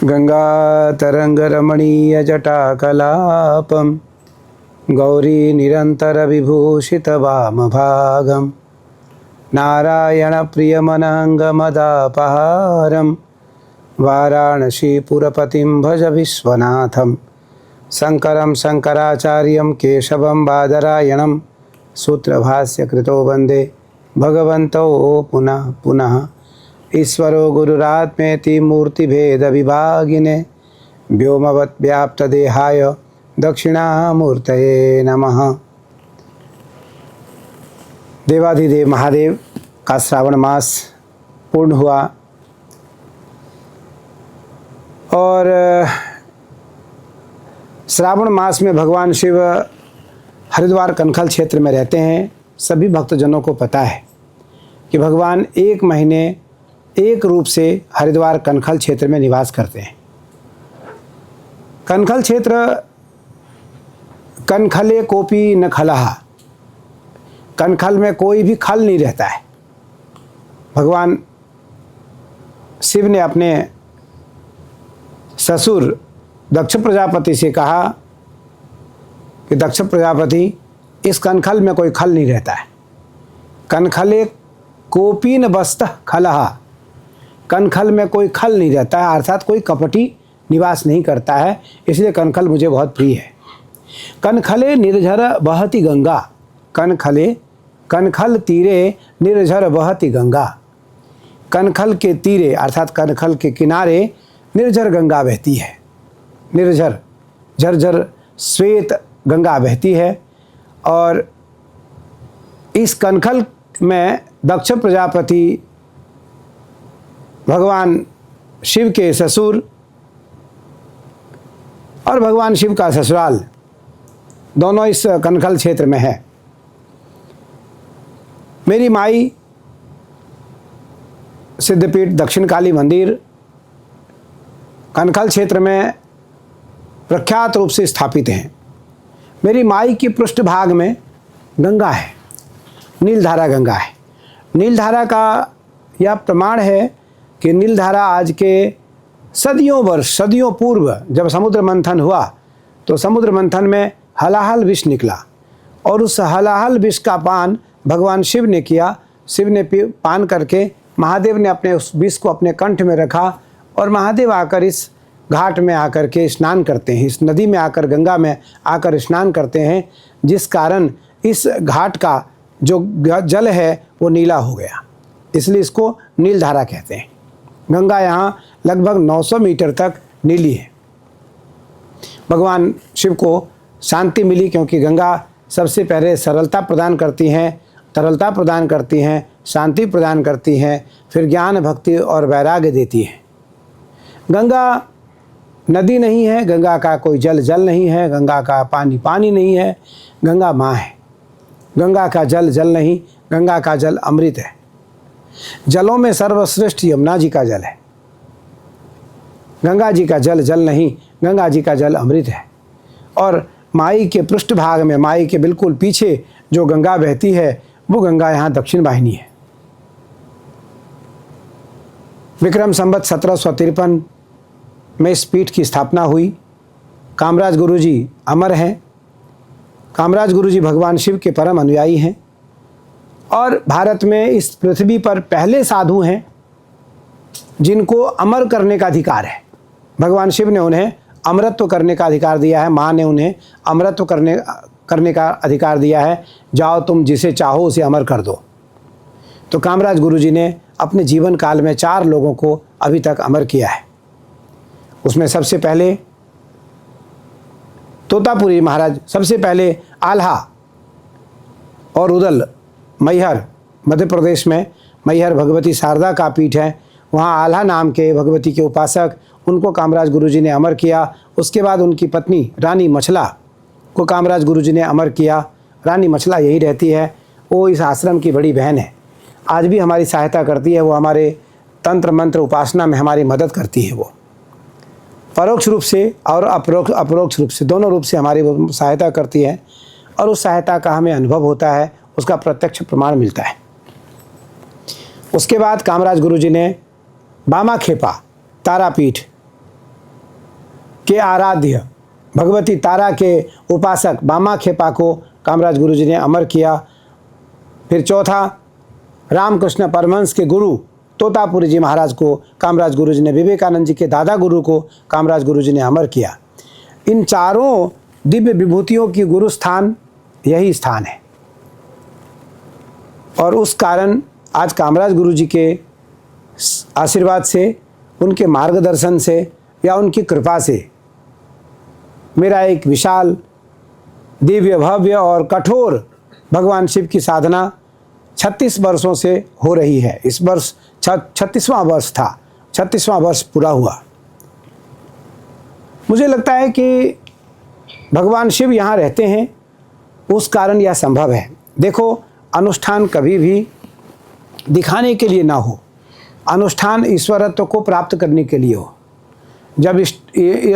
गङ्गातरङ्गरमणीयजटाकलापं गौरीनिरन्तरविभूषितवामभागं नारायणप्रियमनङ्गमदापहारं वाराणसीपुरपतिं भज विश्वनाथं शङ्करं शङ्कराचार्यं केशवं बादरायणं सूत्रभाष्यकृतो वन्दे भगवन्तौ पुनः पुनः। ईश्वरो गुरुरात्मेति मूर्तिभेदविभागिने व्योमवद्व्याप्तदेहाय दक्षिणामूर्तये नमः। देवाधिदेव महादेव का श्रावण मास पूर्ण हुआ और श्रावण मास में भगवान शिव हरिद्वार कनखल क्षेत्र में रहते हैं। सभी भक्तजनों को पता है कि भगवान एक महीने एक रूप से हरिद्वार कनखल क्षेत्र में निवास करते हैं। कनखल क्षेत्र कनखले कोपी न खलहा, कनखल में कोई भी खल नहीं रहता है। भगवान शिव ने अपने ससुर दक्ष प्रजापति से कहा कि दक्ष प्रजापति, इस कनखल में कोई खल नहीं रहता है। कनखले कोपी न बस्तः खलहा, कनखल में कोई खल नहीं रहता है, अर्थात कोई कपटी निवास नहीं करता है, इसलिए कनखल मुझे बहुत प्रिय है। कनखले निर्झर बहती गंगा, कनखल तीरे निर्झर बहती गंगा। कनखल के तीरे अर्थात कनखल के किनारे निर्झर गंगा बहती है। निर्झर झरझर श्वेत गंगा बहती है और इस कनखल में दक्ष प्रजापति भगवान शिव के ससुर और भगवान शिव का ससुराल दोनों इस कनखल क्षेत्र में है। मेरी माई सिद्धपीठ दक्षिण काली मंदिर कनखल क्षेत्र में प्रख्यात रूप से स्थापित हैं। मेरी माई की पृष्ठभाग में गंगा है, नीलधारा गंगा है। नीलधारा का यह प्रमाण है कि नीलधारा आज के सदियों पूर्व जब समुद्र मंथन हुआ तो समुद्र मंथन में हलाहल विष निकला और उस हलाहल विष का पान भगवान शिव ने किया। शिव ने पान करके महादेव ने अपने उस विष को अपने कंठ में रखा और महादेव आकर इस घाट में आकर के स्नान करते हैं, इस नदी में आकर गंगा में आकर स्नान करते हैं, जिस कारण इस घाट का जो जल है वो नीला हो गया, इसलिए इसको नीलधारा कहते हैं। गंगा यहाँ लगभग 900 मीटर तक नीली है। भगवान शिव को शांति मिली क्योंकि गंगा सबसे पहले सरलता प्रदान करती हैं, तरलता प्रदान करती हैं, शांति प्रदान करती हैं, फिर ज्ञान भक्ति और वैराग्य देती हैं। गंगा नदी नहीं है, गंगा का कोई जल नहीं है, गंगा का पानी नहीं है, गंगा माँ है। गंगा का जल नहीं, गंगा का जल अमृत है। जलों में सर्वश्रेष्ठ यमुना जी का जल है। गंगा जी का जल नहीं, गंगा जी का जल अमृत है। और माई के पृष्ठभाग में, माई के बिल्कुल पीछे जो गंगा बहती है वो गंगा यहाँ दक्षिण वाहिनी है। विक्रम संवत 1753 में इस पीठ की स्थापना हुई। कामराज गुरुजी अमर हैं। कामराज गुरुजी भगवान शिव के परम अनुयायी हैं और भारत में इस पृथ्वी पर पहले साधु हैं जिनको अमर करने का अधिकार है। भगवान शिव ने उन्हें अमरत्व करने का अधिकार दिया है, माँ ने उन्हें अमरत्व करने का अधिकार दिया है। जाओ तुम जिसे चाहो उसे अमर कर दो। तो कामराज गुरुजी ने अपने जीवन काल में 4 लोगों को अभी तक अमर किया है। उसमें सबसे पहले तोतापुरी महाराज, सबसे पहले आल्हा और उदल मैहर, मध्य प्रदेश में मैहर भगवती शारदा का पीठ है। वहाँ आल्हा नाम के भगवती के उपासक, उनको कामराज गुरुजी ने अमर किया। उसके बाद उनकी पत्नी रानी मछला को कामराज गुरुजी ने अमर किया। रानी मछला यही रहती है, वो इस आश्रम की बड़ी बहन है, आज भी हमारी सहायता करती है। वो हमारे तंत्र मंत्र उपासना में हमारी मदद करती है। वो परोक्ष रूप से और अपरोक्ष रूप से, दोनों रूप से हमारी वो सहायता करती है और उस सहायता का हमें अनुभव होता है, उसका प्रत्यक्ष प्रमाण मिलता है। उसके बाद कामराज गुरुजी ने बामा खेपा तारापीठ के आराध्य भगवती तारा के उपासक बामा खेपा को कामराज गुरुजी ने अमर किया। फिर चौथा, रामकृष्ण परमहंस के गुरु तोतापुरी जी महाराज को कामराज गुरुजी ने, विवेकानंद जी के दादा गुरु को कामराज गुरुजी ने अमर किया। इन चारों दिव्य विभूतियों की गुरु स्थान यही स्थान है। और उस कारण आज कामराज गुरुजी के आशीर्वाद से, उनके मार्गदर्शन से या उनकी कृपा से मेरा एक विशाल दिव्य भव्य और कठोर भगवान शिव की साधना 36 वर्षों से हो रही है। इस वर्ष 36वां वर्ष था, 36वां वर्ष पूरा हुआ। मुझे लगता है कि भगवान शिव यहाँ रहते हैं, उस कारण यह संभव है। देखो, अनुष्ठान कभी भी दिखाने के लिए ना हो, अनुष्ठान ईश्वरत्व को प्राप्त करने के लिए हो। जब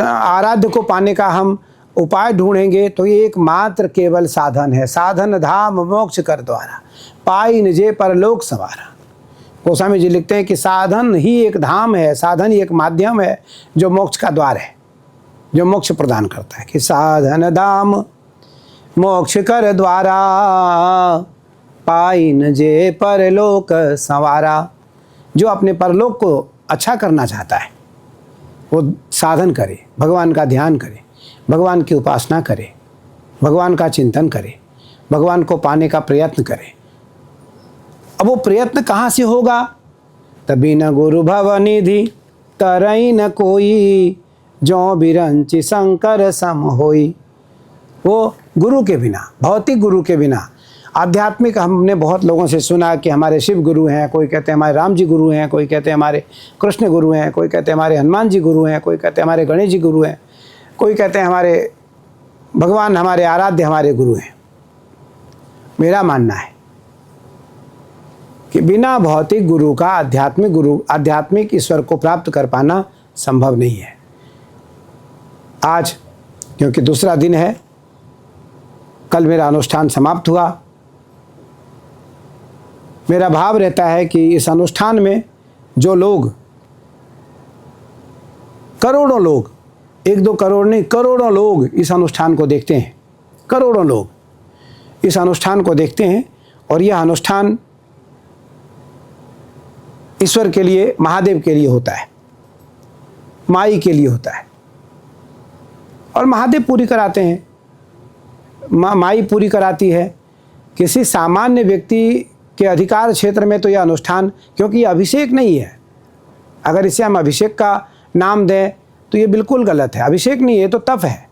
आराध्य को पाने का हम उपाय ढूंढेंगे तो ये एकमात्र केवल साधन है। साधन धाम मोक्ष कर द्वारा, पाई निजे परलोक सवारा। गोस्वामी जी लिखते हैं कि साधन ही एक धाम है, साधन ही एक माध्यम है जो मोक्ष का द्वार है, जो मोक्ष प्रदान करता है। कि साधन धाम मोक्ष कर द्वारा, पाई निजे परलोक संवारा। जो अपने परलोक को अच्छा करना चाहता है वो साधन करे, भगवान का ध्यान करे, भगवान की उपासना करे, भगवान का चिंतन करे, भगवान को पाने का प्रयत्न करे। अब वो प्रयत्न कहाँ से होगा? तभी न गुरु भवनिधि तरई न कोई, जो बिरंचि शंकर सम होई। वो गुरु के बिना, भौतिक गुरु के बिना, आध्यात्मिक, हमने बहुत लोगों से सुना कि हमारे शिव गुरु हैं, कोई कहते हैं हमारे राम जी गुरु हैं, कोई कहते हैं हमारे कृष्ण गुरु हैं, कोई कहते हैं हमारे हनुमान जी गुरु हैं, कोई कहते हैं हमारे गणेश जी गुरु हैं, कोई कहते हैं हमारे भगवान हमारे आराध्य हमारे गुरु हैं। मेरा मानना है कि बिना भौतिक गुरु का आध्यात्मिक ईश्वर को प्राप्त कर पाना संभव नहीं है। आज क्योंकि दूसरा दिन है, कल मेरा अनुष्ठान समाप्त हुआ। मेरा भाव रहता है कि इस अनुष्ठान में जो लोग, करोड़ों लोग, 1-2 करोड़ नहीं, करोड़ों लोग इस अनुष्ठान को देखते हैं, करोड़ों लोग इस अनुष्ठान को देखते हैं। और यह अनुष्ठान ईश्वर के लिए, महादेव के लिए होता है, माई के लिए होता है। और महादेव पूरी कराते हैं, माई पूरी कराती है। किसी सामान्य व्यक्ति के अधिकार क्षेत्र में तो यह अनुष्ठान, क्योंकि यह अभिषेक नहीं है, अगर इसे हम अभिषेक का नाम दें तो ये बिल्कुल गलत है। अभिषेक नहीं है तो तप है।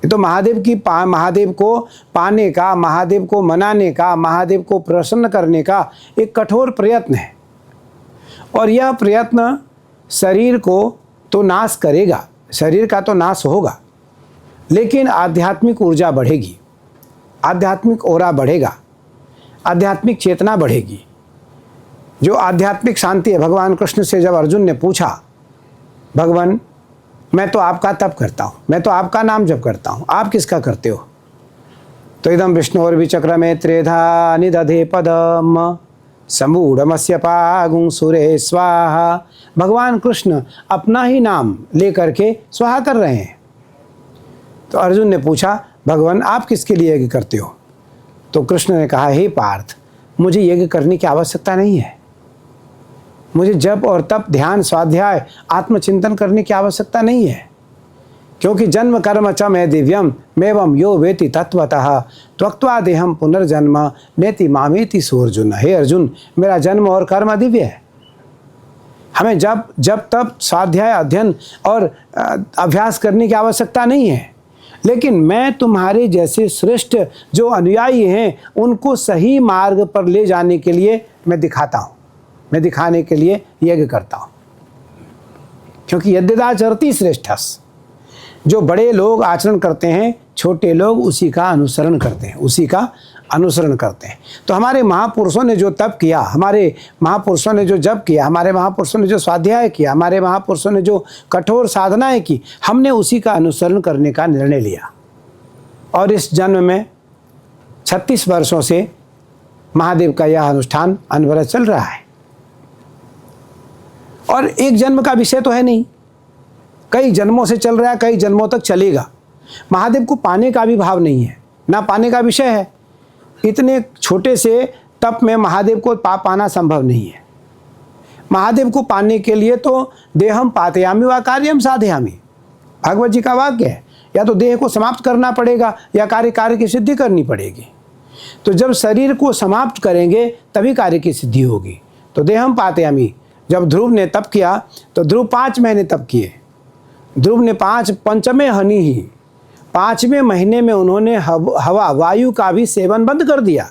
ये तो महादेव को पाने का, महादेव को मनाने का, महादेव को प्रसन्न करने का एक कठोर प्रयत्न है। और यह प्रयत्न शरीर को तो नाश करेगा, शरीर का तो नाश होगा, लेकिन आध्यात्मिक ऊर्जा बढ़ेगी, आध्यात्मिक ओरा बढ़ेगा, आध्यात्मिक चेतना बढ़ेगी। जो आध्यात्मिक शांति है, भगवान कृष्ण से जब अर्जुन ने पूछा, भगवान मैं तो आपका तप करता हूँ, मैं तो आपका नाम जप करता हूँ, आप किसका करते हो? तो इदम विष्णु और विचक्र में त्रेधा निदधे पदम समूढ़मस्य पागुं सुरे स्वाहा। भगवान कृष्ण अपना ही नाम लेकर के स्वाहा कर रहे हैं। तो अर्जुन ने पूछा, भगवान आप किसके लिए यज्ञ करते हो? तो कृष्ण ने कहा, हे पार्थ, मुझे यज्ञ करने की आवश्यकता नहीं है, मुझे जप और तप, ध्यान, स्वाध्याय, आत्मचिंतन करने की आवश्यकता नहीं है। क्योंकि जन्म कर्म च मैं दिव्यम मेवम यो वेति तत्वतः त्वक्त्वा देहम पुनर्जन्म नेति मामेति सोर्जुन। हे अर्जुन, मेरा जन्म और कर्म दिव्य है। हमें जब तप, स्वाध्याय, अध्ययन और अभ्यास करने की आवश्यकता नहीं है, लेकिन मैं तुम्हारे जैसे श्रेष्ठ जो अनुयायी हैं उनको सही मार्ग पर ले जाने के लिए मैं दिखाता हूँ, मैं दिखाने के लिए यज्ञ करता हूँ। क्योंकि यद्यदाचरति श्रेष्ठस्, जो बड़े लोग आचरण करते हैं, छोटे लोग उसी का अनुसरण करते हैं, उसी का अनुसरण करते हैं। तो हमारे महापुरुषों ने जो तप किया, हमारे महापुरुषों ने जो जप किया, हमारे महापुरुषों ने जो स्वाध्याय किया, हमारे महापुरुषों ने जो कठोर साधनाएं की, हमने उसी का अनुसरण करने का निर्णय लिया। और इस जन्म में 36 वर्षों से महादेव का यह अनुष्ठान अनवरत चल रहा है। और एक जन्म का विषय तो है नहीं, कई जन्मों से चल रहा है, कई जन्मों तक चलेगा। महादेव को पाने का भी भाव नहीं है, ना पाने का विषय है। इतने छोटे से तप में महादेव को पाना संभव नहीं है। महादेव को पाने के लिए तो देहम पातयामि व कार्यम साधयामि, भागवत जी का वाक्य है। या तो देह को समाप्त करना पड़ेगा या कार्य की सिद्धि करनी पड़ेगी। तो जब शरीर को समाप्त करेंगे तभी कार्य की सिद्धि होगी। तो देहम पातयामि, जब ध्रुव ने तप किया तो ध्रुव 5 महीने तप किए। ध्रुव ने पंचमे हनि ही, 5वें महीने में उन्होंने हवा वायु का भी सेवन बंद कर दिया।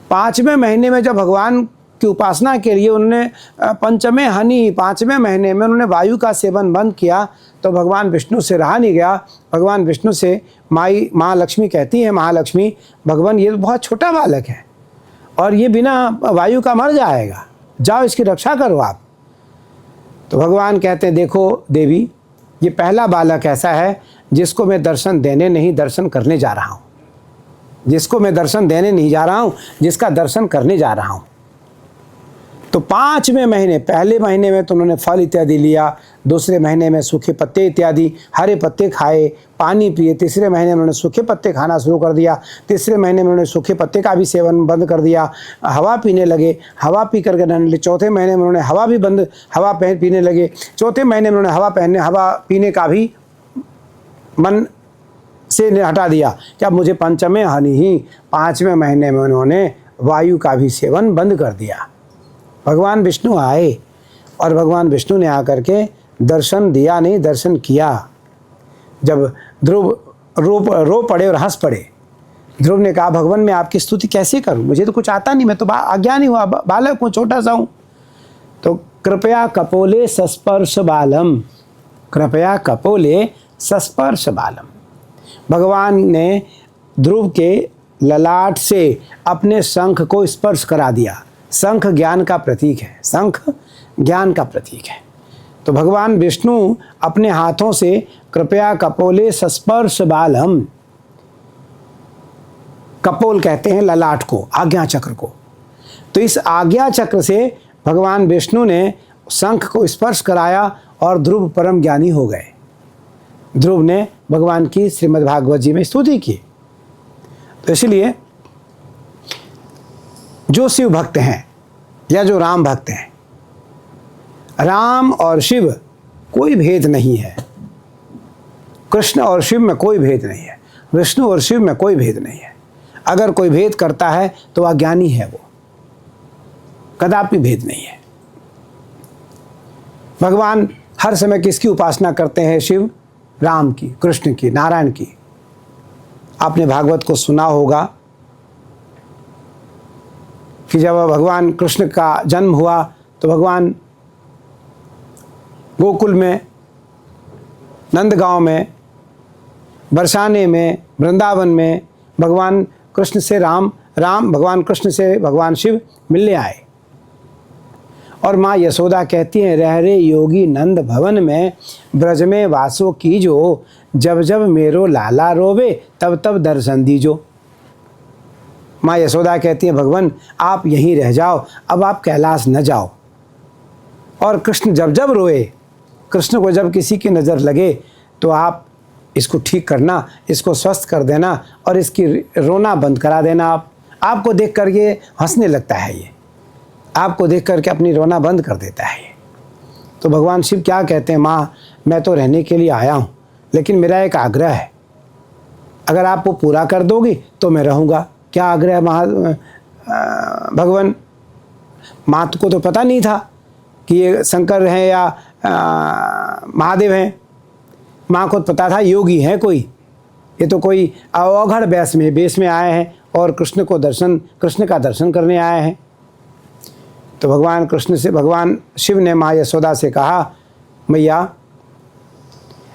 5वें महीने में जब भगवान की उपासना के लिए उन्होंने पंचमे हनि 5वें महीने में उन्होंने वायु का सेवन बंद किया तो भगवान विष्णु से रहा नहीं गया। भगवान विष्णु से माँ लक्ष्मी कहती है, महालक्ष्मी भगवान ये बहुत छोटा बालक है और ये बिना वायु का मर जाएगा, जाओ इसकी रक्षा करो आप। तो भगवान कहते हैं, देखो देवी, ये पहला बालक ऐसा है जिसको मैं दर्शन देने नहीं दर्शन करने जा रहा हूँ, जिसको मैं दर्शन देने नहीं जा रहा हूँ, जिसका दर्शन करने जा रहा हूँ। तो 5वें महीने, पहले महीने में तो उन्होंने फल इत्यादि लिया, दूसरे महीने में सूखे पत्ते इत्यादि हरे पत्ते खाए, पानी पिए। तीसरे महीने में उन्होंने सूखे पत्ते खाना शुरू कर दिया। तीसरे महीने में उन्होंने सूखे पत्ते का भी सेवन बंद कर दिया, हवा पीने लगे, हवा पी करके रहने लगे। चौथे महीने में उन्होंने हवा पीने लगे। चौथे महीने में उन्होंने हवा पीने का भी मन से हटा दिया कि अब मुझे पंचमे हनि ही, 5वें महीने में उन्होंने वायु का भी सेवन बंद कर दिया। भगवान विष्णु आए और भगवान विष्णु ने आकर के दर्शन दिया नहीं, दर्शन किया। जब ध्रुव रो पड़े और हंस पड़े। ध्रुव ने कहा, भगवान मैं आपकी स्तुति कैसे करूं, मुझे तो कुछ आता नहीं, मैं तो अज्ञानी हुआ, बालक हूँ, छोटा सा हूँ। तो कृपया कपोले सस्पर्श बालम, कृपया कपोले सस्पर्श बालम। भगवान ने ध्रुव के ललाट से अपने शंख को स्पर्श करा दिया। शंख ज्ञान का प्रतीक है, शंख ज्ञान का प्रतीक है। तो भगवान विष्णु अपने हाथों से कृपया कपोले सस्पर्श बालम, कपोल कहते हैं ललाट को, आज्ञा चक्र को। तो इस आज्ञा चक्र से भगवान विष्णु ने शंख को स्पर्श कराया और ध्रुव परम ज्ञानी हो गए। ध्रुव ने भगवान की श्रीमद् भागवत जी में स्तुति की। तो इसलिए जो शिव भक्त हैं या जो राम भक्त हैं, राम और शिव कोई भेद नहीं है, कृष्ण और शिव में कोई भेद नहीं है, विष्णु और शिव में कोई भेद नहीं है। अगर कोई भेद करता है तो अज्ञानी है, वो कदापि भेद नहीं है। भगवान हर समय किसकी उपासना करते हैं? शिव, राम की, कृष्ण की, नारायण की। आपने भागवत को सुना होगा कि जब भगवान कृष्ण का जन्म हुआ तो भगवान गोकुल में, नंदगांव में, बरसाने में, वृंदावन में भगवान कृष्ण से भगवान कृष्ण से भगवान शिव मिलने आए। और माँ यशोदा कहती हैं, रह रे योगी नंद भवन में, ब्रज में वासो कीजो, जब जब मेरो लाला रोवे तब तब दर्शन दीजो। माँ यशोदा कहती हैं, भगवान आप यहीं रह जाओ, अब आप कैलाश न जाओ। और कृष्ण जब जब रोए, कृष्ण को जब किसी की नज़र लगे तो आप इसको ठीक करना, इसको स्वस्थ कर देना और इसकी रोना बंद करा देना। आपको देख कर ये हंसने लगता है, ये आपको देख करके अपनी रोना बंद कर देता है। तो भगवान शिव क्या कहते हैं, माँ मैं तो रहने के लिए आया हूँ, लेकिन मेरा एक आग्रह है, अगर आप वो पूरा कर दोगी तो मैं रहूँगा। क्या आग्रह है भगवान? माँ को तो पता नहीं था कि ये शंकर हैं या महादेव हैं। माँ को पता था योगी हैं कोई, ये तो कोई अवघड़ बेस में आए हैं और कृष्ण का दर्शन करने आए हैं। तो भगवान शिव ने माँ यशोदा से कहा, मैया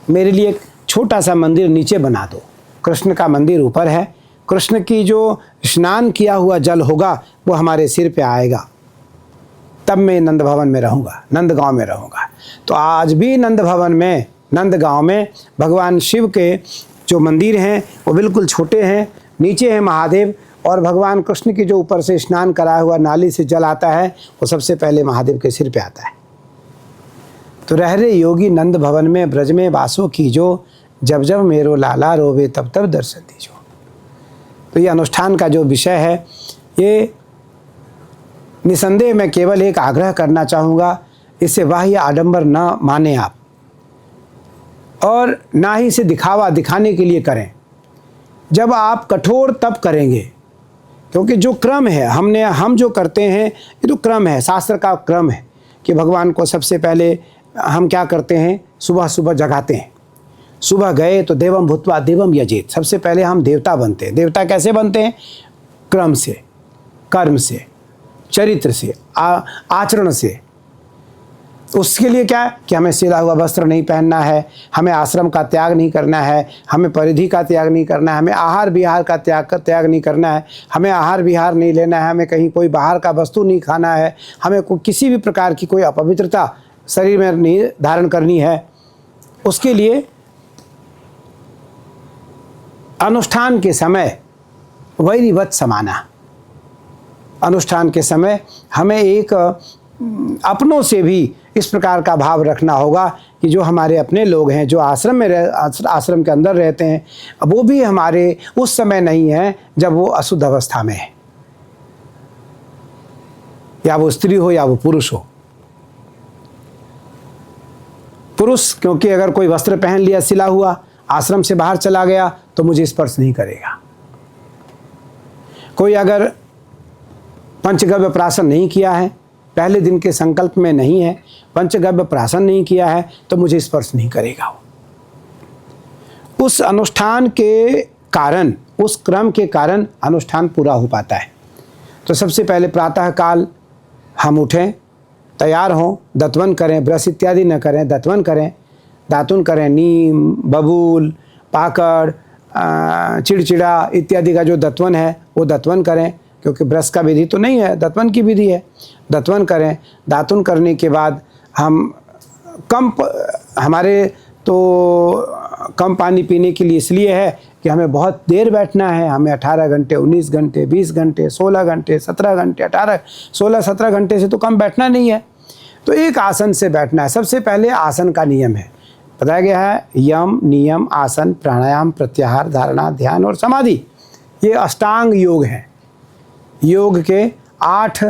मेरे लिए एक छोटा सा मंदिर नीचे बना दो। कृष्ण का मंदिर ऊपर है, कृष्ण की जो स्नान किया हुआ जल होगा वो हमारे सिर पे आएगा, तब मैं नंद भवन में रहूँगा, नंदगांव में रहूँगा। तो आज भी नंद भवन में, नंदगांव में भगवान शिव के जो मंदिर हैं वो बिल्कुल छोटे हैं, नीचे है महादेव और भगवान कृष्ण की जो ऊपर से स्नान कराया हुआ नाली से जल आता है वो सबसे पहले महादेव के सिर पे आता है। तो रह रे योगी नंद भवन में ब्रज में वासो कीजो, जब जब मेरो लाला रोवे तब तब दर्शन दीजो। तो ये अनुष्ठान का जो विषय है, ये निसंदेह मैं केवल एक आग्रह करना चाहूँगा, इसे बाह्य आडंबर न माने आप, और ना ही इसे दिखाने के लिए करें। जब आप कठोर तप करेंगे, क्योंकि जो क्रम है हम जो करते हैं ये तो क्रम है, शास्त्र का क्रम है कि भगवान को सबसे पहले हम क्या करते हैं, सुबह सुबह जगाते हैं। सुबह गए तो देवम भूत्वा देवम यजेत, सबसे पहले हम देवता बनते हैं। देवता कैसे बनते हैं? क्रम से, कर्म से, चरित्र से, आचरण से। उसके लिए क्या है कि हमें सिला हुआ वस्त्र नहीं पहनना है, हमें आश्रम का त्याग नहीं करना है, हमें परिधि का त्याग नहीं करना है, हमें आहार विहार का त्याग नहीं करना है, हमें आहार विहार नहीं लेना है, हमें कहीं कोई बाहर का वस्तु नहीं खाना है, हमें किसी भी प्रकार की कोई अपवित्रता शरीर में नहीं धारण करनी है। उसके लिए अनुष्ठान के समय वैरिवत समाना, अनुष्ठान के समय हमें एक अपनों से भी इस प्रकार का भाव रखना होगा कि जो हमारे अपने लोग हैं, जो आश्रम के अंदर रहते हैं, वो भी हमारे उस समय नहीं है जब वो अशुद्ध अवस्था में है, या वो स्त्री हो या वो पुरुष हो। पुरुष क्योंकि अगर कोई वस्त्र पहन लिया सिला हुआ, आश्रम से बाहर चला गया तो मुझे स्पर्श नहीं करेगा। कोई अगर पंचगव्य प्राशन नहीं किया है, पहले दिन के संकल्प में नहीं है, पंचगव्य प्राशन नहीं किया है, तो मुझे स्पर्श नहीं करेगा। उस अनुष्ठान के कारण, उस क्रम के कारण अनुष्ठान पूरा हो पाता है। तो सबसे पहले प्रातः काल हम उठें, तैयार हों, दत्वन करें, ब्रश इत्यादि न करें, दत्वन करें, दातुन करें, नीम, बबूल, पाकड़, चिड़चिड़ा इत्यादि का जो दत्वन है वो दत्वन करें, क्योंकि ब्रश का विधि तो नहीं है, दत्वन की विधि है। दत्वन करें। दातुन करने के बाद हम हमारे तो कम पानी पीने के लिए इसलिए है कि हमें बहुत देर बैठना है। हमें 18 घंटे, 19 घंटे, 20 घंटे, 16 घंटे, 17 घंटे, 18, 16, 17 घंटे से तो कम बैठना नहीं है। तो एक आसन से बैठना है। सबसे पहले आसन का नियम है, बताया गया है, यम, नियम, आसन, प्राणायाम, प्रत्याहार, धारणा, ध्यान और समाधि। ये अष्टांग योग है, योग के 8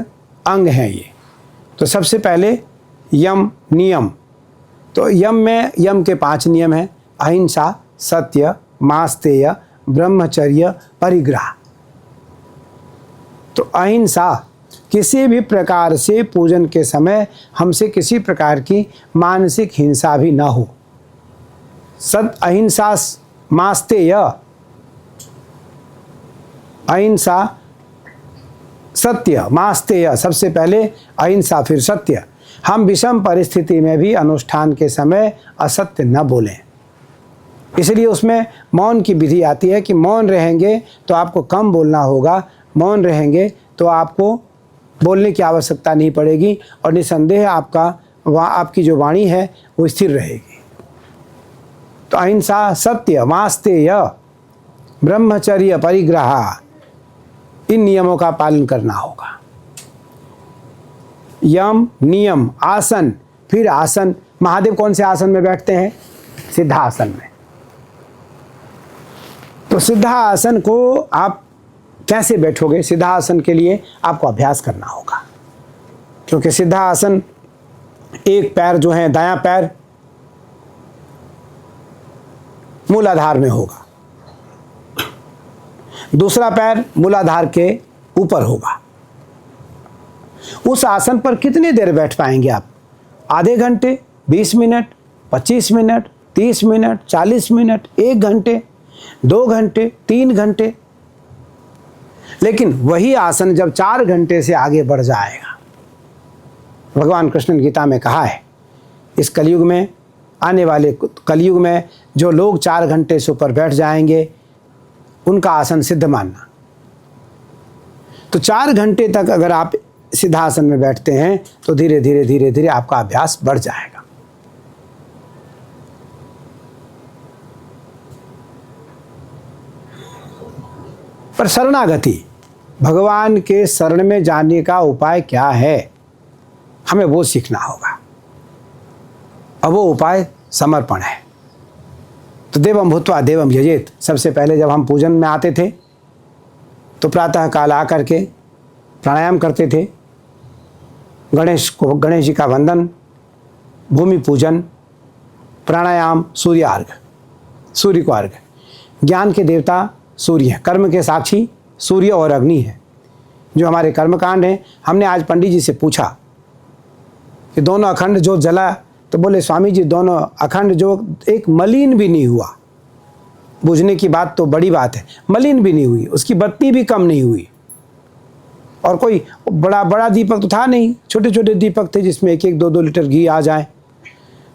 अंग हैं ये। तो सबसे पहले यम, नियम। तो यम के 5 नियम हैं, अहिंसा, सत्य, मास्तेय, ब्रह्मचर्य, परिग्रह। तो अहिंसा, किसी भी प्रकार से पूजन के समय हमसे किसी प्रकार की मानसिक हिंसा भी ना हो। अहिंसा, मास्तेय, अहिंसा, सत्य, मास्तेय। सबसे पहले अहिंसा, फिर सत्य। हम विषम परिस्थिति में भी अनुष्ठान के समय असत्य न बोलें। इसलिए उसमें मौन की विधि आती है कि मौन रहेंगे तो आपको कम बोलना होगा, मौन रहेंगे तो आपको बोलने की आवश्यकता नहीं पड़ेगी और निसंदेह आपकी जो वाणी है वो स्थिर रहेगी। तो अहिंसा, सत्य, मास्तेय, ब्रह्मचर्य, परिग्रह, इन नियमों का पालन करना होगा। यम, नियम, आसन, फिर आसन। महादेव कौन से आसन में बैठते हैं? सिद्धासन में। तो सिद्धासन को आप कैसे बैठोगे? सिद्धासन के लिए आपको अभ्यास करना होगा, क्योंकि सिद्धासन एक पैर जो है दायां पैर मूलाधार में होगा, दूसरा पैर मूलाधार के ऊपर होगा। उस आसन पर कितनी देर बैठ पाएंगे आप? आधे घंटे, 20 मिनट, 25 मिनट, 30 मिनट, 40 मिनट, 1 घंटे, 2 घंटे, 3 घंटे। लेकिन वही आसन जब 4 घंटे से आगे बढ़ जाएगा, भगवान कृष्ण ने गीता में कहा है, इस कलयुग में, आने वाले कलयुग में जो लोग 4 घंटे से ऊपर बैठ जाएंगे उनका आसन सिद्ध मानना। तो 4 घंटे तक अगर आप सिद्धासन में बैठते हैं तो धीरे धीरे धीरे धीरे आपका अभ्यास बढ़ जाएगा। पर शरणागति, भगवान के शरण में जाने का उपाय क्या है, हमें वो सीखना होगा। और वो उपाय समर्पण है। तो देवम भूत्वा देवम यजेत। सबसे पहले जब हम पूजन में आते थे तो प्रातः काल आकर के प्राणायाम करते थे, गणेश जी का वंदन, भूमि पूजन, प्राणायाम, सूर्य अर्घ, सूर्य को अर्घ। ज्ञान के देवता सूर्य हैं, कर्म के साक्षी सूर्य और अग्नि है। जो हमारे कर्मकांड हैं, हमने आज पंडित जी से पूछा कि दोनों अखंड जो जला, तो बोले स्वामी जी दोनों अखंड जो एक मलिन भी नहीं हुआ। बुझने की बात तो बड़ी बात है, मलिन भी नहीं हुई, उसकी बत्ती भी कम नहीं हुई। और कोई बड़ा दीपक तो था नहीं, छोटे छोटे दीपक थे जिसमें 1-1, 2-2 लीटर घी आ जाए,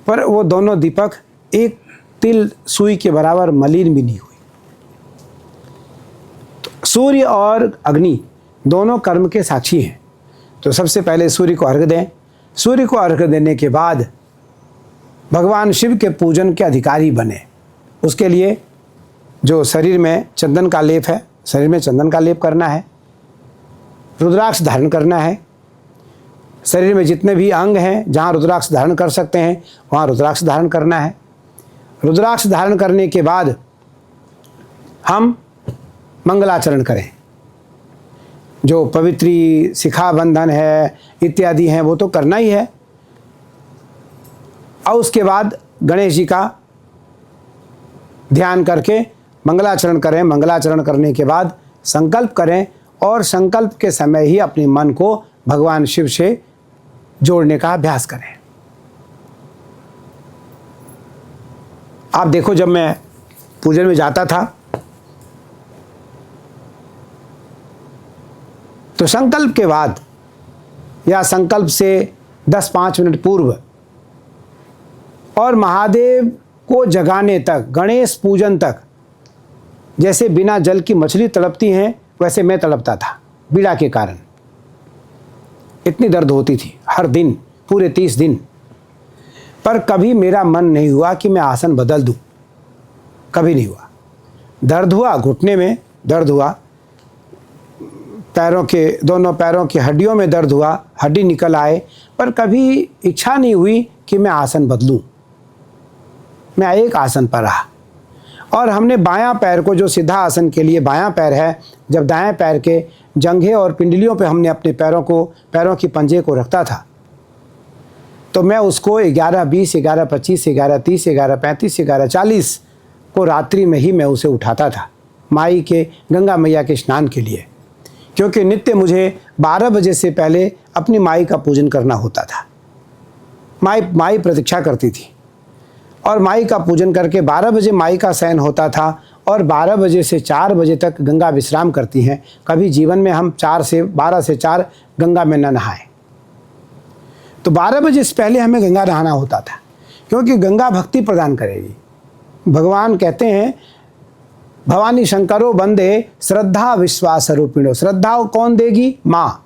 पर वो दोनों दीपक एक तिल सुई के बराबर मलिन भी नहीं हुई। तो सूर्य और अग्नि दोनों कर्म के साक्षी हैं। तो सबसे पहले सूर्य को अर्घ्य दें। सूर्य को अर्घ्य देने के बाद भगवान शिव के पूजन के अधिकारी बने। उसके लिए जो शरीर में चंदन का लेप है, शरीर में चंदन का लेप करना है, रुद्राक्ष धारण करना है। शरीर में जितने भी अंग हैं जहाँ रुद्राक्ष धारण कर सकते हैं वहाँ रुद्राक्ष धारण करना है। रुद्राक्ष धारण करने के बाद हम मंगलाचरण करें। जो पवित्री शिखा बंधन है इत्यादि हैं वो तो करना ही है। और उसके बाद गणेश जी का ध्यान करके मंगलाचरण करें। मंगलाचरण करने के बाद संकल्प करें और संकल्प के समय ही अपने मन को भगवान शिव से जोड़ने का अभ्यास करें। आप देखो, जब मैं पूजन में जाता था तो संकल्प के बाद या संकल्प से 10-5 मिनट पूर्व और महादेव को जगाने तक, गणेश पूजन तक, जैसे बिना जल की मछली तड़पती हैं वैसे मैं तड़पता था पीड़ा के कारण। इतनी दर्द होती थी हर दिन, पूरे 30 दिन। पर कभी मेरा मन नहीं हुआ कि मैं आसन बदल दूं, कभी नहीं हुआ। दर्द हुआ, घुटने में दर्द हुआ, पैरों के दोनों पैरों की हड्डियों में दर्द हुआ, हड्डी निकल आए, पर कभी इच्छा नहीं हुई कि मैं आसन बदलूं। मैं एक आसन पर रहा। और हमने बायां पैर को, जो सीधा आसन के लिए बायां पैर है, जब दाएं पैर के जंघे और पिंडलियों पे हमने अपने पैरों की पंजे को रखता था, तो मैं उसको 11-20, 11-25, 11-30, 11-35, 11-40 को रात्रि में ही मैं उसे उठाता था माई के, गंगा मैया के स्नान के लिए। क्योंकि नित्य मुझे 12 बजे से पहले अपनी माई का पूजन करना होता था। माई प्रतीक्षा करती थी और माई का पूजन करके 12 बजे माई का शयन होता था और 12 बजे से 4 बजे तक गंगा विश्राम करती हैं। कभी जीवन में हम 12 से 4 गंगा में न नहाएं। तो 12 बजे से पहले हमें गंगा नहाना होता था, क्योंकि गंगा भक्ति प्रदान करेगी। भगवान कहते हैं, भवानी शंकरो बंदे श्रद्धा विश्वास रूपिणो। श्रद्धा कौन देगी? माँ।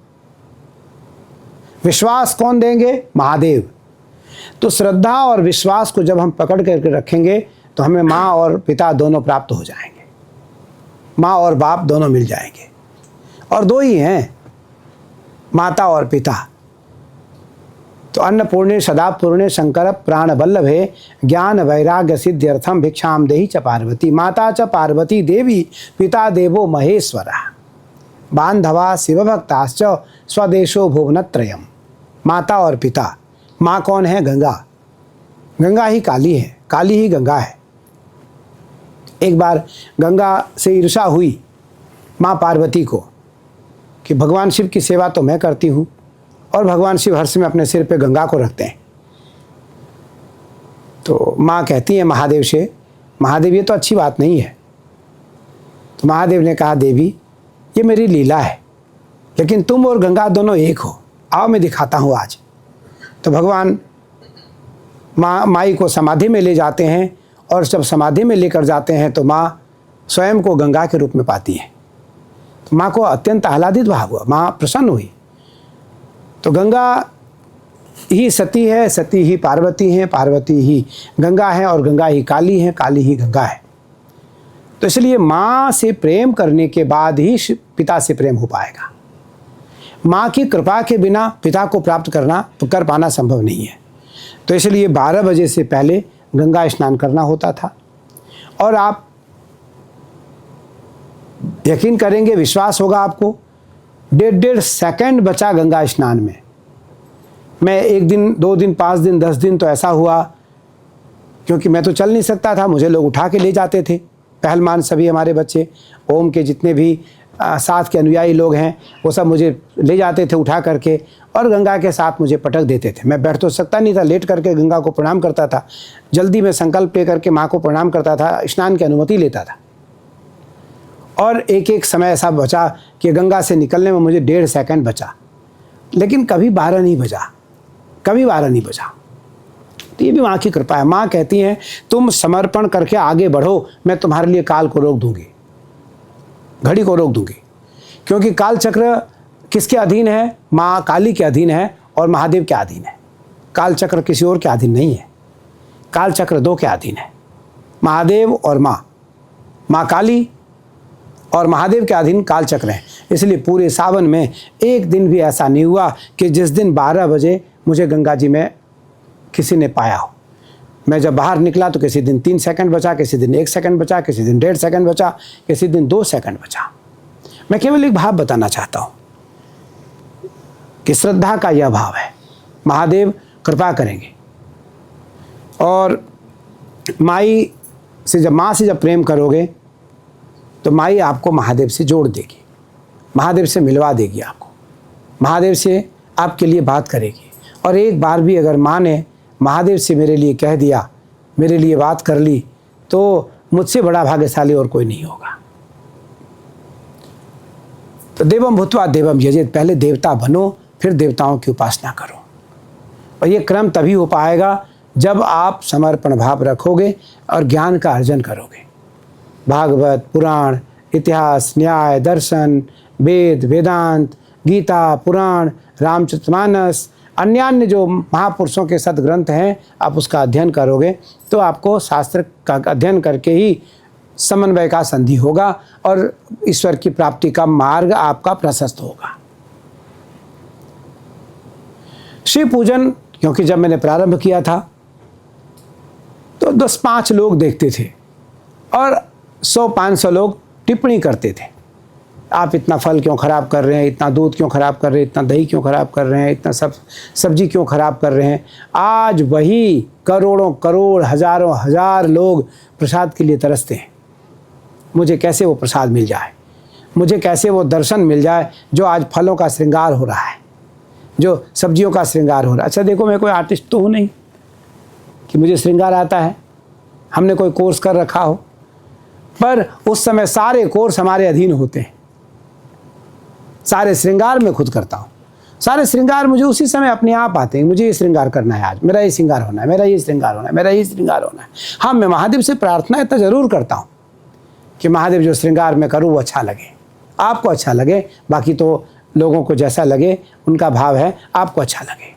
विश्वास कौन देंगे? महादेव। तो श्रद्धा और विश्वास को जब हम पकड़ करके रखेंगे तो हमें माँ और पिता दोनों प्राप्त हो जाएंगे। माँ और बाप दोनों मिल जाएंगे, और 2 ही हैं, माता और पिता। तो अन्नपूर्णे सदा पूर्णे शंकर प्राण वल्लभे ज्ञान वैराग्य सिद्ध्यर्थम भिक्षाम देहि च पार्वती। माता च पार्वती देवी, पिता देवो महेश्वरा, बांधवा शिवभक्ताश्च स्वदेशो भुवनत्रयम्। माता और पिता। माँ कौन है? गंगा। गंगा ही काली है, काली ही गंगा है। एक बार गंगा से ईर्ष्या हुई माँ पार्वती को कि भगवान शिव की सेवा तो मैं करती हूँ और भगवान शिव हर समय अपने सिर पे गंगा को रखते हैं। तो माँ कहती है महादेव से, महादेव ये तो अच्छी बात नहीं है। तो महादेव ने कहा, देवी ये मेरी लीला है, लेकिन तुम और गंगा दोनों एक हो, आओ मैं दिखाता हूँ आज। तो भगवान माई को समाधि में ले जाते हैं, और जब समाधि में लेकर जाते हैं तो माँ स्वयं को गंगा के रूप में पाती है। तो माँ को अत्यंत आह्लादित भाव हुआ, माँ प्रसन्न हुई। तो गंगा ही सती है, सती ही पार्वती है, पार्वती ही गंगा है, और गंगा ही काली है, काली ही गंगा है। तो इसलिए माँ से प्रेम करने के बाद ही पिता से प्रेम हो पाएगा। माँ की कृपा के बिना पिता को प्राप्त कर पाना संभव नहीं है। तो इसलिए 12 बजे से पहले गंगा स्नान करना होता था। और आप यकीन करेंगे, विश्वास होगा आपको, 1.5 सेकंड बचा गंगा स्नान में। मैं 1 दिन, 2 दिन, 5 दिन, 10 दिन तो ऐसा हुआ, क्योंकि मैं तो चल नहीं सकता था, मुझे लोग उठा के ले जाते थे। पहलवान सभी हमारे बच्चे, ओम के जितने भी साथ के अनुयायी लोग हैं, वो सब मुझे ले जाते थे उठा करके और गंगा के साथ मुझे पटक देते थे। मैं बैठ तो सकता नहीं था, लेट करके गंगा को प्रणाम करता था। जल्दी में संकल्प ले करके माँ को प्रणाम करता था, स्नान की अनुमति लेता था। और एक एक समय ऐसा बचा कि गंगा से निकलने में मुझे 1.5 सेकंड बचा, लेकिन कभी 12 नहीं बजा, कभी 12 नहीं बजा। तो ये भी माँ की कृपा है। माँ कहती हैं तुम समर्पण करके आगे बढ़ो, मैं तुम्हारे लिए काल को रोक दूंगी, घड़ी को रोक दूंगी। क्योंकि काल चक्र किसके अधीन है? माँ काली के अधीन है और महादेव के अधीन है। काल चक्र किसी और के अधीन नहीं है। काल चक्र 2 के अधीन है, महादेव और माँ। माँ काली और महादेव के अधीन काल चक्र है। इसलिए पूरे सावन में एक दिन भी ऐसा नहीं हुआ कि जिस दिन 12 बजे मुझे गंगा जी में किसी ने पाया हो। मैं जब बाहर निकला तो किसी दिन 3 सेकंड बचा, किसी दिन 1 सेकंड बचा, किसी दिन 1.5 सेकंड बचा, किसी दिन 2 सेकंड बचा। मैं केवल एक भाव बताना चाहता हूँ कि श्रद्धा का यह भाव है, महादेव कृपा करेंगे। और माई से जब, माँ से जब प्रेम करोगे तो माई आपको महादेव से जोड़ देगी, महादेव से मिलवा देगी आपको, महादेव से आपके लिए बात करेगी। और एक बार भी अगर माँ ने महादेव से मेरे लिए कह दिया, मेरे लिए बात कर ली, तो मुझसे बड़ा भाग्यशाली और कोई नहीं होगा। तो देवम भूत्वा देवम यजेत, पहले देवता बनो फिर देवताओं की उपासना करो। और ये क्रम तभी हो पाएगा जब आप समर्पण भाव रखोगे और ज्ञान का अर्जन करोगे। भागवत, पुराण, इतिहास, न्याय, दर्शन, वेद, वेदांत, गीता, पुराण, रामचरितमानस, अन्य जो महापुरुषों के सदग्रंथ हैं, आप उसका अध्ययन करोगे तो आपको शास्त्र का अध्ययन करके ही समन्वय का संधि होगा और ईश्वर की प्राप्ति का मार्ग आपका प्रशस्त होगा। शिव पूजन, क्योंकि जब मैंने प्रारंभ किया था तो 10-5 लोग देखते थे और 100-500 लोग टिप्पणी करते थे, आप इतना फल क्यों ख़राब कर रहे हैं, इतना दूध क्यों ख़राब कर रहे हैं, इतना दही क्यों ख़राब कर रहे हैं, इतना सब्जी क्यों ख़राब कर रहे हैं। आज वही करोड़ों करोड़, हज़ारों हज़ार लोग प्रसाद के लिए तरसते हैं। मुझे कैसे वो प्रसाद मिल जाए, मुझे कैसे वो दर्शन मिल जाए जो आज फलों का श्रृंगार हो रहा है, जो सब्जियों का श्रृंगार हो रहा है। अच्छा देखो, मैं कोई आर्टिस्ट तो हूँ नहीं कि मुझे श्रृंगार आता है, हमने कोई कोर्स कर रखा हो, पर उस समय सारे कोर्स हमारे अधीन होते हैं। सारे श्रृंगार मैं खुद करता हूँ, सारे श्रृंगार मुझे उसी समय अपने आप आते हैं। मुझे ये श्रृंगार करना है, आज मेरा ये श्रृंगार होना है, मेरा ये श्रृंगार होना है, मेरा ये श्रृंगार होना है। हाँ, मैं महादेव से प्रार्थना इतना ज़रूर करता हूँ कि महादेव जो श्रृंगार मैं करूँ वो अच्छा लगे, आपको अच्छा लगे। बाकी तो लोगों को जैसा लगे उनका भाव है, आपको अच्छा लगे।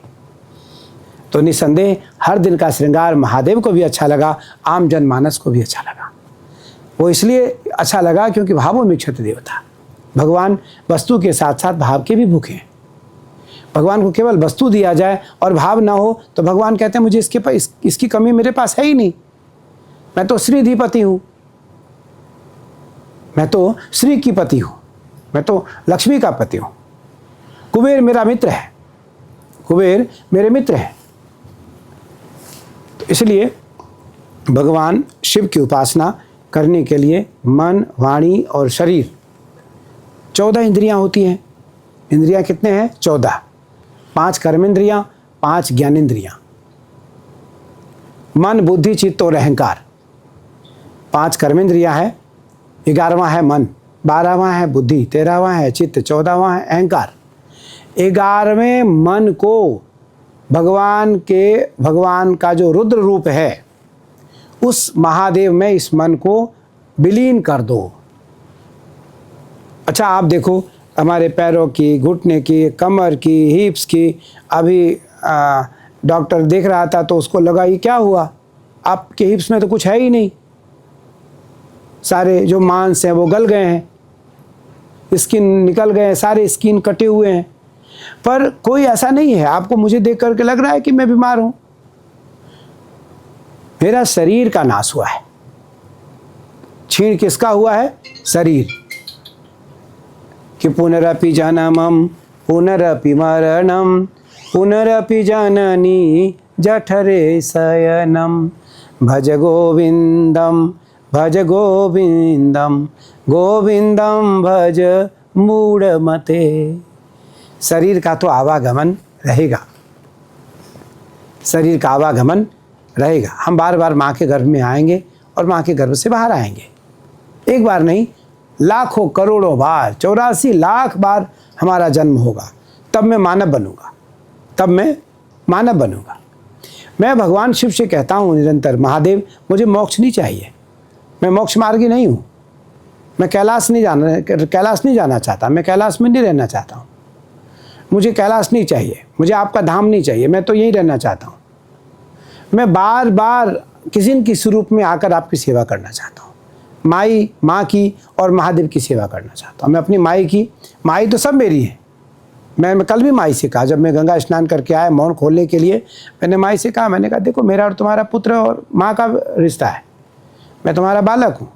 तो निसंदेह हर दिन का श्रृंगार महादेव को भी अच्छा लगा, आम जनमानस को भी अच्छा लगा। वो इसलिए अच्छा लगा क्योंकि भावों में क्षति देवता। भगवान वस्तु के साथ साथ भाव के भी भूखे हैं। भगवान को केवल वस्तु दिया जाए और भाव ना हो तो भगवान कहते हैं मुझे इसकी कमी मेरे पास है ही नहीं। मैं तो श्रीधिपति हूँ, मैं तो श्री की पति हूँ, मैं तो लक्ष्मी का पति हूँ। कुबेर मेरा मित्र है, कुबेर मेरे मित्र हैं। तो इसलिए भगवान शिव की उपासना करने के लिए मन, वाणी और शरीर, 14 इंद्रियां होती हैं। इंद्रियां कितने हैं? 14। 5 कर्मेंद्रियां, 5 ज्ञानेंद्रियां। मन, बुद्धि, चित्त और अहंकार। 5 कर्मेंद्रियां है, 11वां है मन, 12वां है बुद्धि, 13वां है चित्त, 14वां है अहंकार। 11वें मन को भगवान का जो रुद्र रूप है उस महादेव में इस मन को विलीन कर दो। अच्छा आप देखो, हमारे पैरों की, घुटने की, कमर की, हिप्स की, अभी डॉक्टर देख रहा था तो उसको लगा ये क्या हुआ, आपके हिप्स में तो कुछ है ही नहीं, सारे जो मांस हैं वो गल गए हैं, स्किन निकल गए हैं, सारे स्किन कटे हुए हैं। पर कोई ऐसा नहीं है, आपको मुझे देख करके लग रहा है कि मैं बीमार हूँ, मेरा शरीर का नाश हुआ है। क्षीण किसका हुआ है? शरीर। कि पुनरपि जन्मम पुनरपि मरणम पुनरपि जननी जठरे शयनम भज गोविंदम गोविंदम भज मूढ़मते। शरीर का तो आवागमन रहेगा, शरीर का आवागमन रहेगा। हम बार बार माँ के गर्भ में आएंगे और माँ के गर्भ से बाहर आएंगे। एक बार नहीं, लाखों करोड़ों बार, 84 लाख बार हमारा जन्म होगा। तब मैं मानव बनूंगा, तब मैं मानव बनूंगा। मैं भगवान शिव से कहता हूँ निरंतर, महादेव मुझे मोक्ष नहीं चाहिए, मैं मोक्ष मार्गी नहीं हूँ, मैं कैलाश नहीं जाना चाहता, मैं कैलाश में नहीं रहना चाहता हूँ, मुझे कैलाश नहीं चाहिए, मुझे आपका धाम नहीं चाहिए, मैं तो यहीं रहना चाहता हूँ। मैं बार बार किसी न किसी रूप में आकर आपकी सेवा करना चाहता हूँ। माँ की और महादेव की सेवा करना चाहता हूँ। मैं अपनी माई तो सब मेरी है। मैं कल भी माई से कहा, जब मैं गंगा स्नान करके आया मौन खोलने के लिए, मैंने माई से कहा, मैंने कहा देखो मेरा और तुम्हारा पुत्र और माँ का रिश्ता है, मैं तुम्हारा बालक हूँ,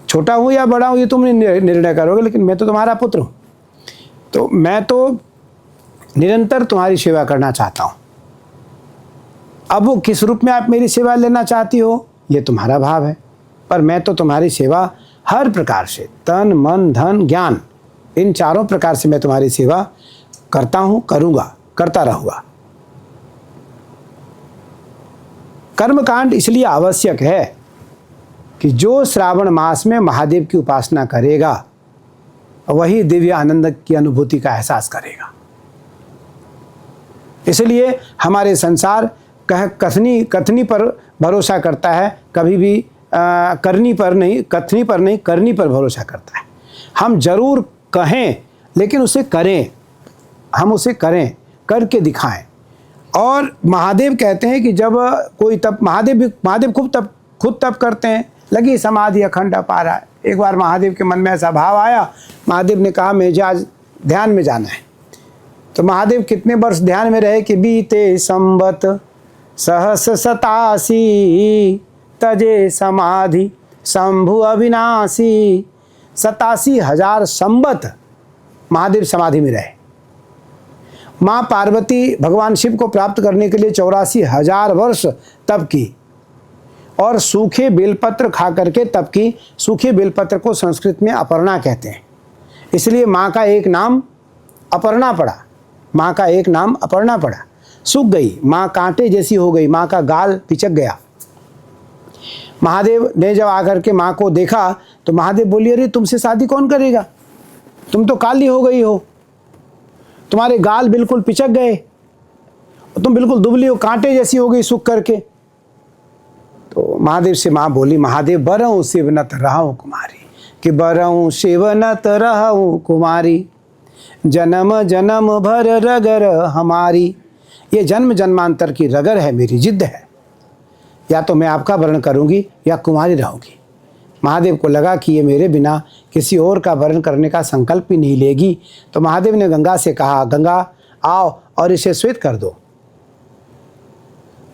छोटा हूँ या बड़ा हूँ ये तुम निर्णय करोगे, लेकिन मैं तो तुम्हारा पुत्र हूँ। तो मैं तो निरंतर तुम्हारी सेवा करना चाहता हूँ। अब वो किस रूप में आप मेरी सेवा लेना चाहती हो ये तुम्हारा भाव है, पर मैं तो तुम्हारी सेवा हर प्रकार से, तन मन धन ज्ञान, इन चारों प्रकार से मैं तुम्हारी सेवा करता हूँ, करूँगा, करता रहूँगा। कर्मकांड इसलिए आवश्यक है कि जो श्रावण मास में महादेव की उपासना करेगा वही दिव्य आनंद की अनुभूति का एहसास करेगा। इसलिए हमारे संसार कथनी पर भरोसा करता है, कभी भी कथनी पर नहीं करनी पर भरोसा करता है। हम जरूर कहें लेकिन उसे करें, हम उसे करें, करके दिखाएं। और महादेव कहते हैं कि जब कोई तप, महादेव खुद तप करते हैं, लगी समाधि अखंड अपार है। एक बार महादेव के मन में ऐसा भाव आया, महादेव ने कहा मुझे आज ध्यान में जाना है। तो महादेव कितने वर्ष ध्यान में रहे कि बीते संवत 87 तजे समाधि शंभु अविनाशी। 87,000 संवत महादेव समाधि में रहे। माँ पार्वती भगवान शिव को प्राप्त करने के लिए 84,000 वर्ष तप की और सूखे बेलपत्र खा करके तप की। सूखे बेलपत्र को संस्कृत में अपर्णा कहते हैं, इसलिए माँ का एक नाम अपर्णा पड़ा। माँ का एक नाम अपर्णा पड़ा। सूख गई माँ, कांटे जैसी हो गई, माँ का गाल पिचक गया। महादेव ने जब आकर के माँ को देखा तो महादेव बोली, अरे तुमसे शादी कौन करेगा, तुम तो काली हो गई हो, तुम्हारे गाल बिल्कुल पिचक गए, तुम बिल्कुल दुबली हो, कांटे जैसी हो गई सूख करके। तो महादेव से माँ बोली, महादेव बरहूँ शिवनत रहूँ कुमारी, कि बरहूँ शिवनत रहूँ कुमारी, जन्म जन्म भर रगर हमारी। ये जन्म जन्मांतर की रगर है, मेरी जिद्द है, या तो मैं आपका वर्ण करूँगी या कुमारी रहूँगी। महादेव को लगा कि ये मेरे बिना किसी और का वर्ण करने का संकल्प ही नहीं लेगी। तो महादेव ने गंगा से कहा, गंगा आओ और इसे श्वेत कर दो।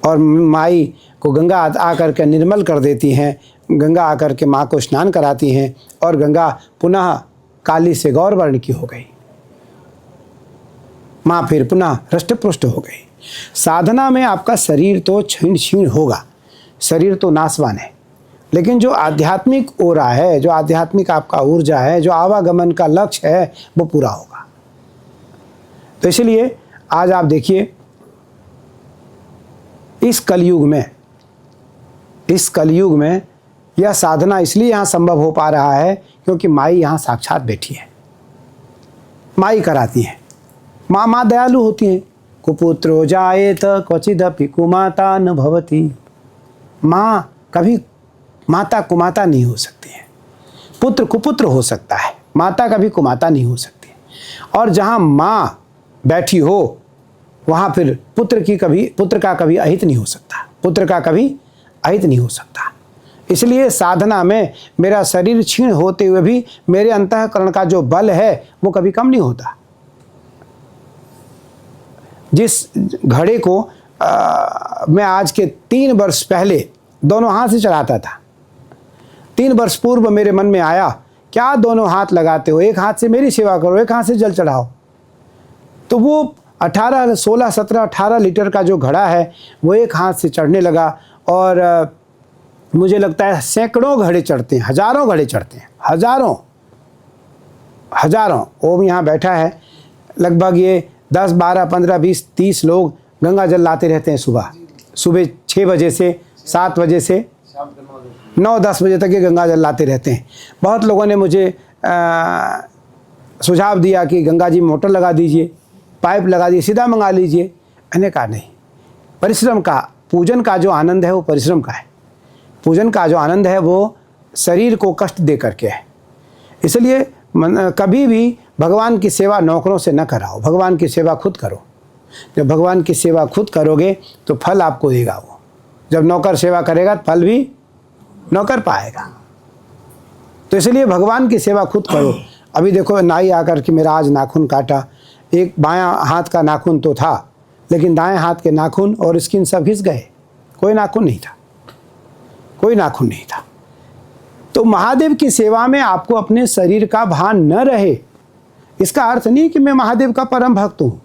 और माई को गंगा आकर के निर्मल कर देती हैं। गंगा आकर के माँ को स्नान कराती हैं और गंगा पुनः काली से गौर वर्ण की हो गई। माँ फिर पुनः हृष्ट-पुष्ट हो गई। साधना में आपका शरीर तो क्षीण होगा, शरीर तो नाशवान है, लेकिन जो आध्यात्मिक ओरा है, जो आध्यात्मिक आपका ऊर्जा है, जो आवागमन का लक्ष्य है, वो पूरा होगा। तो इसलिए आज आप देखिए, इस कलयुग में यह साधना इसलिए यहाँ संभव हो पा रहा है क्योंकि माई यहाँ साक्षात बैठी है, माई कराती है। माँ दयालु होती हैं। कुपुत्रो जायेत क्वचिदपि कुमाता न भवति। माँ कभी माता कुमाता नहीं हो सकती है, पुत्र कुपुत्र हो सकता है, माता कभी कुमाता नहीं हो सकती। और जहाँ माँ बैठी हो वहाँ फिर पुत्र का कभी अहित नहीं हो सकता, पुत्र का कभी अहित नहीं हो सकता। इसलिए साधना में मेरा शरीर क्षीण होते हुए भी मेरे अंतःकरण का जो बल है वो कभी कम नहीं होता। जिस घड़े को मैं आज के 3 वर्ष पहले दोनों हाथ से चढ़ाता था। 3 वर्ष पूर्व मेरे मन में आया, क्या दोनों हाथ लगाते हो, एक हाथ से मेरी सेवा करो, एक हाथ से जल चढ़ाओ। तो वो 18, 16, 17, 18 लीटर का जो घड़ा है वो एक हाथ से चढ़ने लगा, और मुझे लगता है सैकड़ों घड़े चढ़ते हैं, हज़ारों घड़े चढ़ते हैं, हज़ारों। ओम यहाँ बैठा है, लगभग ये 10, 12, 15, 20, 30 लोग गंगा जल लाते रहते हैं सुबह 6 बजे से 7 बजे से 9-10 बजे तक ये गंगा जल लाते रहते हैं। बहुत लोगों ने मुझे सुझाव दिया कि गंगा जी मोटर लगा दीजिए, पाइप लगा दीजिए, सीधा मंगा लीजिए। मैंने कहा नहीं, परिश्रम का, पूजन का जो आनंद है वो परिश्रम का है। पूजन का जो आनंद है वो शरीर को कष्ट दे करके है। इसलिए कभी भी भगवान की सेवा नौकरों से न कराओ, भगवान की सेवा खुद करो। जब भगवान की सेवा खुद करोगे तो फल आपको देगा वो। जब नौकर सेवा करेगा तो फल भी नौकर पाएगा। तो इसलिए भगवान की सेवा खुद करो। अभी देखो, नाई आकर के मेरा आज नाखून काटा। एक बायां हाथ का नाखून तो था, लेकिन दाएं हाथ के नाखून और स्किन सब घिस गए, कोई नाखून नहीं था, कोई नाखून नहीं था। तो महादेव की सेवा में आपको अपने शरीर का भान न रहे, इसका अर्थ नहीं कि मैं महादेव का परम भक्त हूँ,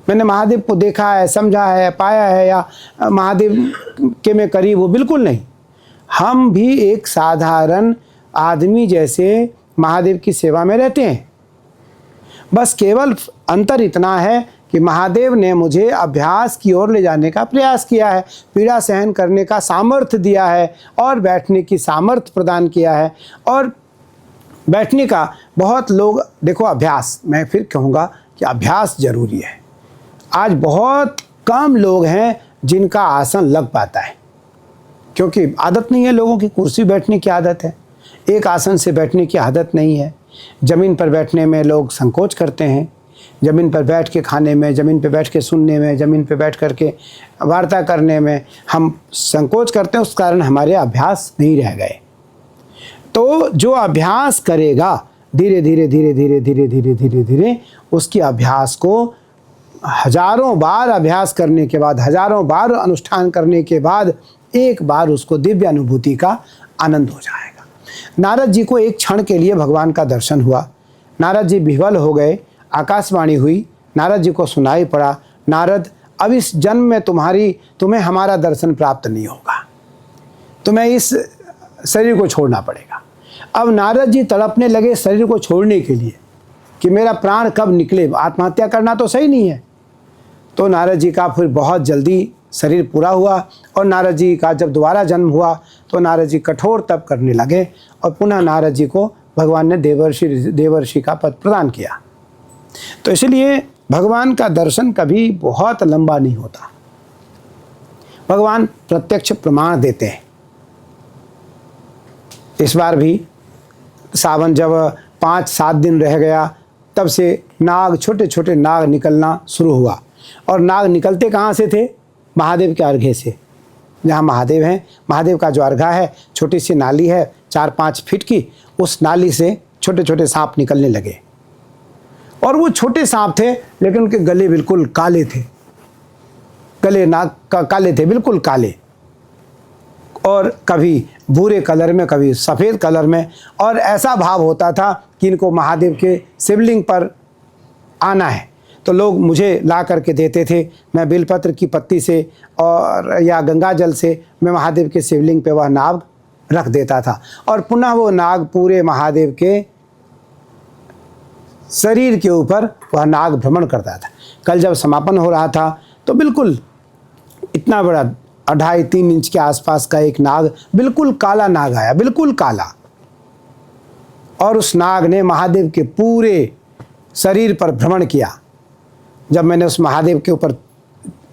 मैंने महादेव को देखा है, समझा है, पाया है, या महादेव के मैं करीब हूँ, बिल्कुल नहीं। हम भी एक साधारण आदमी जैसे महादेव की सेवा में रहते हैं। बस केवल अंतर इतना है कि महादेव ने मुझे अभ्यास की ओर ले जाने का प्रयास किया है, पीड़ा सहन करने का सामर्थ्य दिया है, और बैठने की सामर्थ्य प्रदान किया है। और बैठने का बहुत लोग, देखो अभ्यास, मैं फिर कहूँगा कि अभ्यास ज़रूरी है। आज बहुत कम लोग हैं जिनका आसन लग पाता है, क्योंकि आदत नहीं है लोगों की, कुर्सी बैठने की आदत है, एक आसन से बैठने की आदत नहीं है। ज़मीन पर बैठने में लोग संकोच करते हैं, ज़मीन पर बैठ के खाने में, ज़मीन पर बैठ के सुनने में, ज़मीन पर बैठ करके वार्ता करने में हम संकोच करते हैं, उस कारण हमारे अभ्यास नहीं रह गए। तो जो अभ्यास करेगा धीरे धीरे धीरे धीरे धीरे धीरे धीरे धीरे उसकी अभ्यास को हजारों बार अभ्यास करने के बाद, हजारों बार अनुष्ठान करने के बाद एक बार उसको दिव्य अनुभूति का आनंद हो जाएगा। नारद जी को एक क्षण के लिए भगवान का दर्शन हुआ, नारद जी विह्वल हो गए, आकाशवाणी हुई, नारद जी को सुनाई पड़ा, नारद अब इस जन्म में तुम्हें हमारा दर्शन प्राप्त नहीं होगा, तुम्हें इस शरीर को छोड़ना पड़ेगा। अब नारद जी तड़पने लगे शरीर को छोड़ने के लिए कि मेरा प्राण कब निकले, आत्महत्या करना तो सही नहीं है। तो नारद जी का फिर बहुत जल्दी शरीर पूरा हुआ, और नारद जी का जब दोबारा जन्म हुआ तो नारद जी कठोर तप करने लगे, और पुनः नारद जी को भगवान ने देवर्षि का पद प्रदान किया। तो इसलिए भगवान का दर्शन कभी बहुत लंबा नहीं होता, भगवान प्रत्यक्ष प्रमाण देते हैं। इस बार भी सावन जब 5-7 दिन रह गया, तब से नाग, छोटे छोटे नाग निकलना शुरू हुआ। और नाग निकलते कहाँ से थे? महादेव के अर्घे से। जहाँ महादेव हैं, महादेव का जो अर्घा है, छोटी सी नाली है 4-5 फीट की, उस नाली से छोटे छोटे सांप निकलने लगे। और वो छोटे सांप थे, लेकिन उनके गले बिल्कुल काले थे, गले नाग का काले थे, बिल्कुल काले, और कभी भूरे कलर में, कभी सफ़ेद कलर में। और ऐसा भाव होता था कि इनको महादेव के शिवलिंग पर आना है, तो लोग मुझे ला करके देते थे। मैं बेलपत्र की पत्ती से और या गंगा जल से मैं महादेव के शिवलिंग पे वह नाग रख देता था, और पुनः वो नाग पूरे महादेव के शरीर के ऊपर वह नाग भ्रमण करता था। कल जब समापन हो रहा था तो बिल्कुल इतना बड़ा 2.5-3 इंच के आसपास का एक नाग, बिल्कुल काला नाग आया, बिल्कुल काला, और उस नाग ने महादेव के पूरे शरीर पर भ्रमण किया। जब मैंने उस महादेव के ऊपर,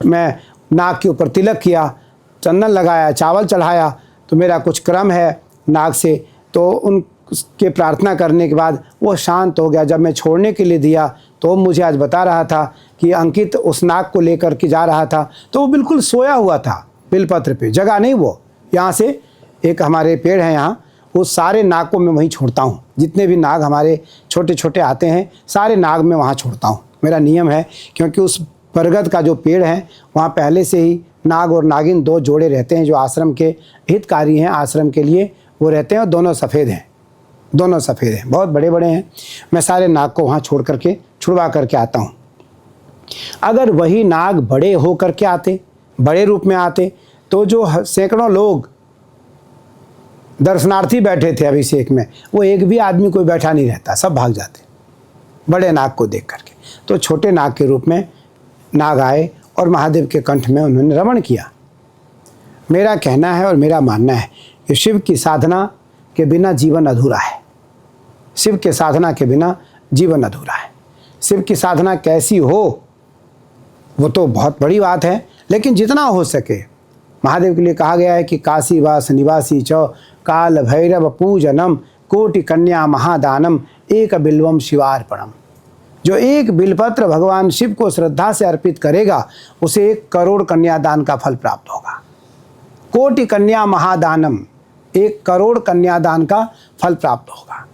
मैं नाग के ऊपर तिलक किया, चंदन लगाया, चावल चढ़ाया, तो मेरा कुछ क्रम है नाग से, तो उनके प्रार्थना करने के बाद वो शांत हो गया। जब मैं छोड़ने के लिए दिया तो मुझे आज बता रहा था कि अंकित उस नाग को लेकर के जा रहा था, तो वो बिल्कुल सोया हुआ था बेलपत्र पे, जगह नहीं। वो यहाँ से एक हमारे पेड़ है यहाँ, वो सारे नाग को मैं वहीं छोड़ता हूँ, जितने भी नाग हमारे छोटे छोटे आते हैं सारे नाग मैं वहाँ छोड़ता हूँ, मेरा नियम है। क्योंकि उस बरगद का जो पेड़ है वहाँ पहले से ही नाग और नागिन 2 जोड़े रहते हैं जो आश्रम के हितकारी हैं, आश्रम के लिए वो रहते हैं, और दोनों सफ़ेद हैं, दोनों सफ़ेद हैं, बहुत बड़े बड़े हैं। मैं सारे नाग को वहाँ छुड़वा करके आता हूँ। अगर वही नाग बड़े हो करके आते, बड़े रूप में आते, तो जो सैकड़ों लोग दर्शनार्थी बैठे थे अभिषेक में, वो एक भी आदमी कोई बैठा नहीं रहता, सब भाग जाते बड़े नाग को देख करके। तो छोटे नाग के रूप में नाग आए और महादेव के कंठ में उन्होंने रमण किया। मेरा कहना है और मेरा मानना है कि शिव की साधना के बिना जीवन अधूरा है। शिव के साधना के बिना जीवन अधूरा है। शिव की साधना कैसी हो वो तो बहुत बड़ी बात है, लेकिन जितना हो सके महादेव के लिए कहा गया है कि काशी वास निवासी च काल भैरव पूजनम कोटि कन्या महादानम एक बिल्वम शिवार्पणम। जो एक बिलपत्र भगवान शिव को श्रद्धा से अर्पित करेगा उसे 1 करोड़ कन्यादान का फल प्राप्त होगा। कोटि कन्या महादानम, 1 करोड़ कन्यादान का फल प्राप्त होगा।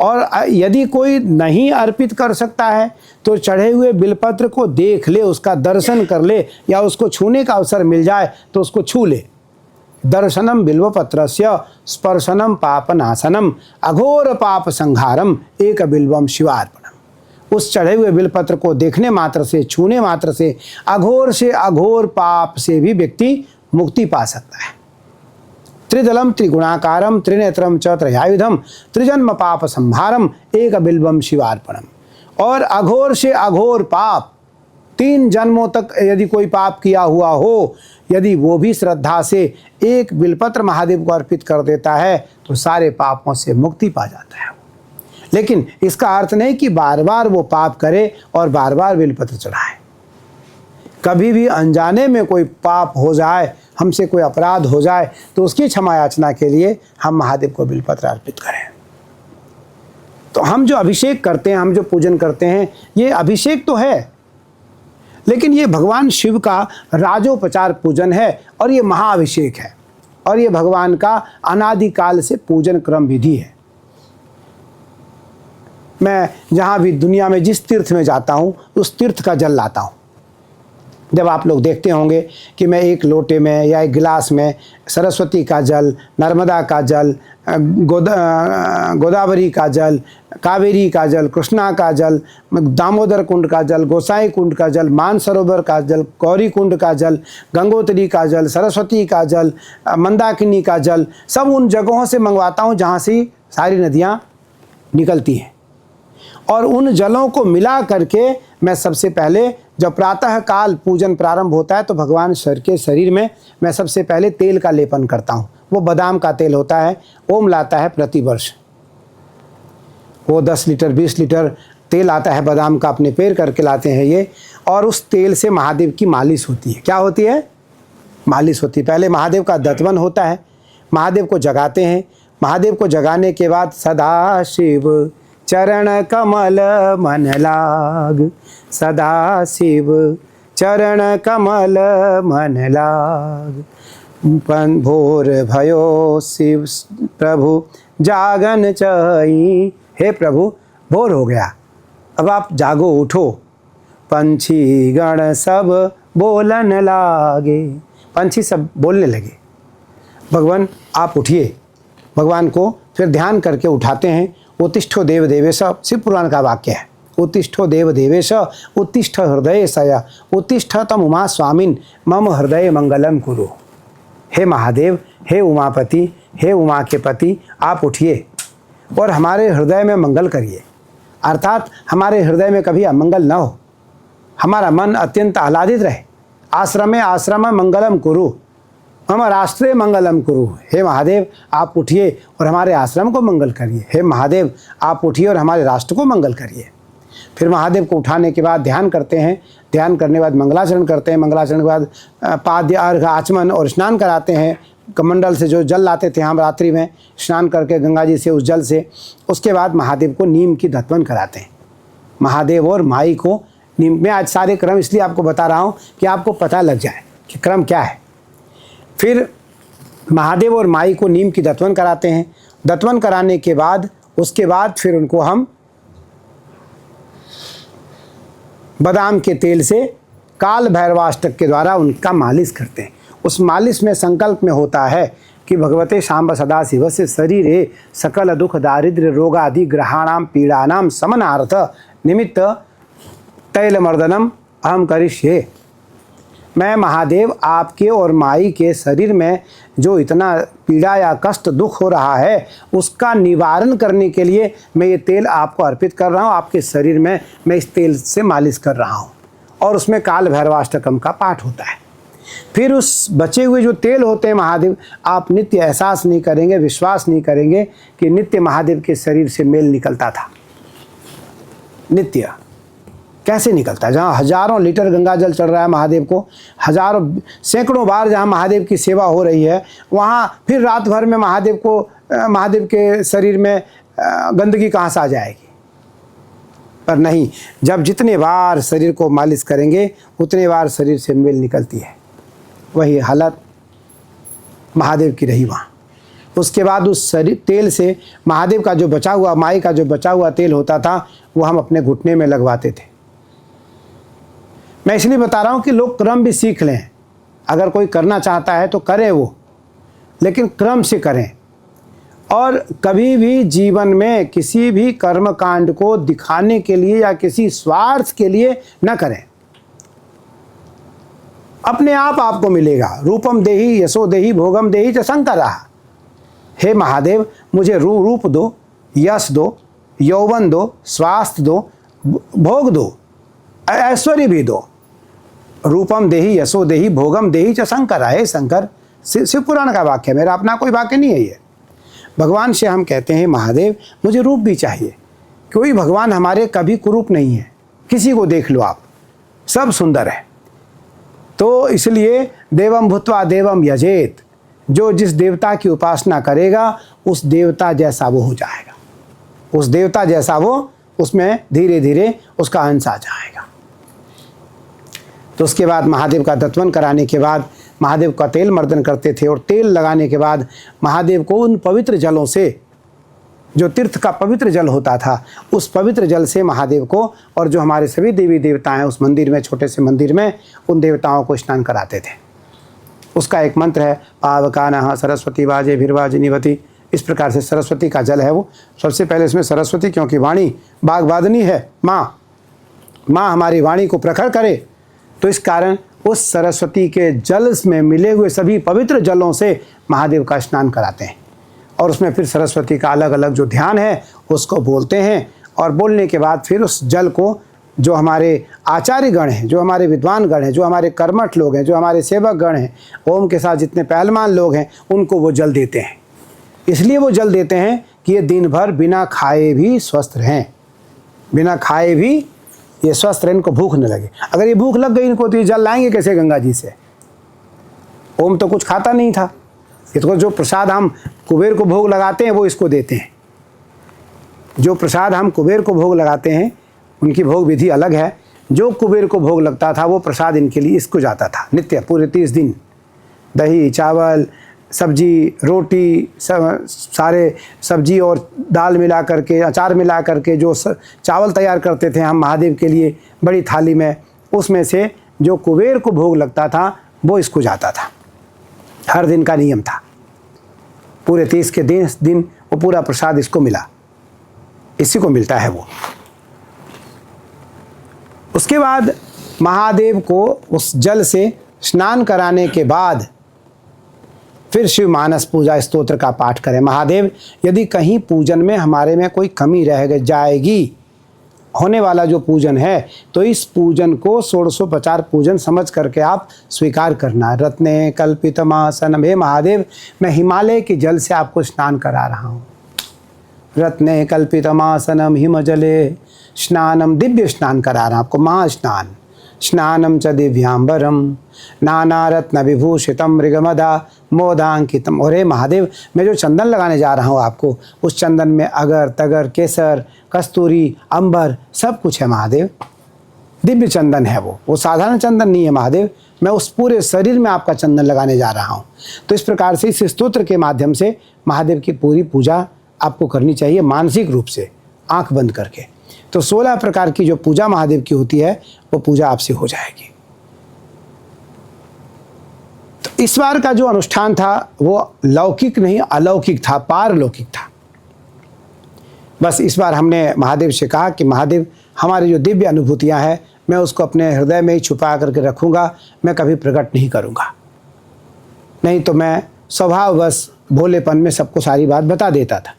और यदि कोई नहीं अर्पित कर सकता है तो चढ़े हुए बिलपत्र को देख ले, उसका दर्शन कर ले, या उसको छूने का अवसर मिल जाए तो उसको छू ले। दर्शनम बिल्वपत्रस्य स्पर्शनम पापनाशनम अघोर पाप संहारम एक बिल्वम शिवार्पणम। उस चढ़े हुए बिलपत्र को देखने मात्र से, छूने मात्र से अघोर पाप से भी व्यक्ति मुक्ति पा सकता है। त्रिदलम त्रिगुणाकारम त्रिनेत्रम च त्रयायुधम त्रिजन्म पाप संहारम एक बिल्वम शिवार्पणम। और अघोर से अघोर पाप, 3 जन्मों तक यदि कोई पाप किया हुआ हो, यदि वो भी श्रद्धा से 1 बिलपत्र महादेव को अर्पित कर देता है तो सारे पापों से मुक्ति पा जाता है। लेकिन इसका अर्थ नहीं कि बार बार वो पाप करे और बार बार बिलपत्र चढ़ाए। कभी भी अनजाने में कोई पाप हो जाए, हमसे कोई अपराध हो जाए, तो उसकी क्षमा याचना के लिए हम महादेव को बिलपत्र अर्पित करें। तो हम जो अभिषेक करते हैं, हम जो पूजन करते हैं, ये अभिषेक तो है, लेकिन ये भगवान शिव का राजोपचार पूजन है और ये महाअभिषेक है, और ये भगवान का अनादिकाल से पूजन क्रम विधि है। मैं जहाँ भी दुनिया में जिस तीर्थ में जाता हूँ उस तीर्थ का जल लाता हूँ। जब आप लोग देखते होंगे कि मैं एक लोटे में या एक गिलास में सरस्वती का जल, नर्मदा का जल, गोदावरी का जल, कावेरी का जल, कृष्णा का जल, दामोदर कुंड का जल, गोसाई कुंड का जल, मानसरोवर का जल, गौरी कुंड का जल, गंगोत्री का जल, सरस्वती का जल, मंदाकिनी का जल, सब उन जगहों से मंगवाता हूँ जहाँ से सारी नदियाँ निकलती हैं। और उन जलों को मिला करके मैं सबसे पहले, जब प्रातः काल पूजन प्रारंभ होता है तो भगवान के शरीर में मैं सबसे पहले तेल का लेपन करता हूँ। वो बादाम का तेल होता है, ओम लाता है प्रतिवर्ष। वो 10 लीटर 20 लीटर तेल आता है बादाम का, अपने पैर करके लाते हैं ये, और उस तेल से महादेव की मालिश होती है। क्या होती है? मालिश होती है। पहले महादेव का दत्वन होता है, महादेव को जगाते हैं। महादेव को जगाने के बाद सदा शिव चरण कमल मन लाग, सदा शिव चरण कमल मन लाग, भोर भयो शिव प्रभु जागन चई। हे प्रभु, भोर हो गया, अब आप जागो, उठो। पंछी गण सब बोलन लागे, पंछी सब बोलने लगे। भगवान आप उठिए। भगवान को फिर ध्यान करके उठाते हैं। उत्तिष्ठो देव देवेश, शिव पुराण का वाक्य है। उत्तिष्ठो देव देवेश उत्तिष्ठ हृदय सया उत्तिष्ठ तम उमा स्वामिन मम हृदय मंगलम कुरु। हे महादेव, हे उमापति, हे उमा के पति, आप उठिए और हमारे हृदय में मंगल करिए। अर्थात हमारे हृदय में कभी अमंगल न हो, हमारा मन अत्यंत आह्लादित रहे। आश्रमे आश्रम मंगलम कुरु, मम राष्ट्रे मंगलम कुरु। हे महादेव, आप उठिए और हमारे आश्रम को मंगल करिए। हे महादेव, आप उठिए और हमारे राष्ट्र को मंगल करिए। फिर महादेव को उठाने के बाद ध्यान करते हैं। ध्यान करने के बाद मंगलाचरण करते हैं। मंगलाचरण के बाद पाद्य, अर्घ, आचमन और स्नान कराते हैं। कमंडल से जो जल लाते थे हम रात्रि में, स्नान करके गंगा जी से उस जल से, उसके बाद महादेव को नीम की धत्वन कराते हैं। महादेव और माई को नीम में, आज सारे क्रम इसलिए आपको बता रहा हूँ कि आपको पता लग जाए कि क्रम क्या है। फिर महादेव और माई को नीम की दत्वन कराते हैं। दत्वन कराने के बाद उसके बाद फिर उनको हम बादाम के तेल से काल भैरवाष्टक के द्वारा उनका मालिश करते हैं। उस मालिश में संकल्प में होता है कि भगवते शाम्ब सदाशिव से शरीरे सकल दुख दारिद्र्य रोगादि ग्रहाणाम पीड़ानाम समनार्थ निमित्त तैलमर्दनम अहम करिष्ये। मैं महादेव आपके और माई के शरीर में जो इतना पीड़ा या कष्ट दुख हो रहा है उसका निवारण करने के लिए मैं ये तेल आपको अर्पित कर रहा हूँ। आपके शरीर में मैं इस तेल से मालिश कर रहा हूँ और उसमें काल भैरवाष्टकम का पाठ होता है। फिर उस बचे हुए जो तेल होते हैं महादेव, आप नित्य एहसास नहीं करेंगे, विश्वास नहीं करेंगे कि नित्य महादेव के शरीर से मेल निकलता था। नित्य कैसे निकलता है? जहाँ हजारों लीटर गंगा जल चढ़ रहा है महादेव को, हजारों सैकड़ों बार जहाँ महादेव की सेवा हो रही है, वहाँ फिर रात भर में महादेव के शरीर में गंदगी कहाँ से आ जाएगी? पर नहीं, जब जितने बार शरीर को मालिश करेंगे उतने बार शरीर से मेल निकलती है। वही हालत महादेव की रही वहाँ। उसके बाद उस शरीर तेल से महादेव का जो बचा हुआ, माई का जो बचा हुआ तेल होता था वो हम अपने घुटने में लगवाते थे। मैं इसलिए बता रहा हूँ कि लोग क्रम भी सीख लें। अगर कोई करना चाहता है तो करे वो, लेकिन क्रम से करें। और कभी भी जीवन में किसी भी कर्म कांड को दिखाने के लिए या किसी स्वार्थ के लिए न करें। अपने आप आपको मिलेगा। रूपम देहि यशो देहि भोगम देहि च शंकरः। हे महादेव, मुझे रूप दो, यश दो, यौवन दो, स्वास्थ्य दो, भोग दो, ऐश्वर्य भी दो। रूपम देहि यशो देहि भोगम देहि च शंकरः। हे शंकर, शिव पुराण का वाक्य है, मेरा अपना कोई वाक्य नहीं है ये। भगवान से हम कहते हैं महादेव मुझे रूप भी चाहिए। कोई भगवान हमारे कभी कुरूप नहीं है। किसी को देख लो आप, सब सुंदर है। तो इसलिए देवम भूत्वा देवम यजेत। जो जिस देवता की उपासना करेगा उस देवता जैसा वो हो जाएगा। उस देवता जैसा वो, उसमें धीरे धीरे उसका अंश आ जाएगा। तो उसके बाद महादेव का दत्वन कराने के बाद महादेव का तेल मर्दन करते थे और तेल लगाने के बाद महादेव को उन पवित्र जलों से, जो तीर्थ का पवित्र जल होता था, उस पवित्र जल से महादेव को और जो हमारे सभी देवी देवता हैं उस मंदिर में, छोटे से मंदिर में, उन देवताओं को स्नान कराते थे। उसका एक मंत्र है, पावकानः सरस्वती वाजे भिर्वाजिनीवती। इस प्रकार से सरस्वती का जल है वो। सबसे पहले इसमें सरस्वती, क्योंकि वाणी बागवादिनी है, माँ हमारी वाणी को प्रखर करे, तो इस कारण उस सरस्वती के जल में मिले हुए सभी पवित्र जलों से महादेव का स्नान कराते हैं। और उसमें फिर सरस्वती का अलग अलग जो ध्यान है उसको बोलते हैं। और बोलने के बाद फिर उस जल को जो हमारे आचार्य गण हैं, जो हमारे विद्वान गण हैं, जो हमारे कर्मठ लोग हैं, जो हमारे सेवक गण हैं, ओम के साथ जितने पहलवान लोग हैं, उनको वो जल देते हैं। इसलिए वो जल देते हैं कि ये दिन भर बिना खाए भी स्वस्थ रहें, बिना खाए भी ये स्वस्थ रहें, इनको भूख न लगे। अगर ये भूख लग गई इनको तो ये जल लाएंगे कैसे गंगा जी से? ओम तो कुछ खाता नहीं था। ये तो जो प्रसाद हम कुबेर को भोग लगाते हैं वो इसको देते हैं। जो प्रसाद हम कुबेर को भोग लगाते हैं उनकी भोग विधि अलग है। जो कुबेर को भोग लगता था वो प्रसाद इनके लिए इसको जाता था नित्य, पूरे 30 दिन। दही, चावल, सब्जी, रोटी, सारे सब्जी और दाल मिला करके, अचार मिला करके जो चावल तैयार करते थे हम महादेव के लिए बड़ी थाली में, उसमें से जो कुबेर को भोग लगता था वो इसको जाता था। हर दिन का नियम था। पूरे 30 के दिन वो पूरा प्रसाद इसको मिला, इसी को मिलता है वो। उसके बाद महादेव को उस जल से स्नान कराने के बाद फिर शिव मानस पूजा स्तोत्र का पाठ करें। महादेव, यदि कहीं पूजन में हमारे में कोई कमी रह जाएगी, होने वाला जो पूजन है, तो इस पूजन को षोडशोपचार पूजन समझ करके आप स्वीकार करना। रत्ने कल्पितमासनम। हे महादेव, मैं हिमालय के जल से आपको स्नान करा रहा हूँ। रत्ने कल्पितमासनम हिमजले स्नानम, दिव्य स्नान करा रहा हूँ आपको, महास्नान। स्नानम च दिव्यांबरम नाना रत्न विभूषितम मृगमदा मोदांकितम। और हे महादेव, मैं जो चंदन लगाने जा रहा हूँ आपको, उस चंदन में अगर तगर, केसर, कस्तूरी, अंबर सब कुछ है महादेव। दिव्य चंदन है वो साधारण चंदन नहीं है महादेव। मैं उस पूरे शरीर में आपका चंदन लगाने जा रहा हूँ। तो इस प्रकार से इस स्तोत्र के माध्यम से महादेव की पूरी पूजा आपको करनी चाहिए, मानसिक रूप से आँख बंद करके। तो 16 प्रकार की जो पूजा महादेव की होती है वो पूजा आपसे हो जाएगी। इस बार का जो अनुष्ठान था वो लौकिक नहीं अलौकिक था, पारलौकिक था। बस इस बार हमने महादेव से कहा कि महादेव हमारी जो दिव्य अनुभूतियाँ हैं मैं उसको अपने हृदय में ही छुपा करके रखूँगा, मैं कभी प्रकट नहीं करूँगा। नहीं तो मैं स्वभाववश भोलेपन में सबको सारी बात बता देता था।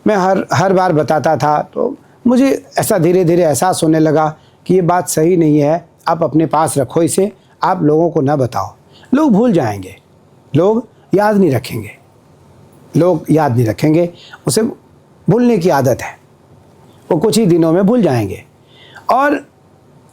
मैं हर बार बताता था तो मुझे ऐसा धीरे धीरे एहसास होने लगा कि ये बात सही नहीं है, आप अपने पास रखो इसे, आप लोगों को ना बताओ। लोग भूल जाएंगे, लोग याद नहीं रखेंगे, लोग याद नहीं रखेंगे, उसे भूलने की आदत है, वो कुछ ही दिनों में भूल जाएंगे। और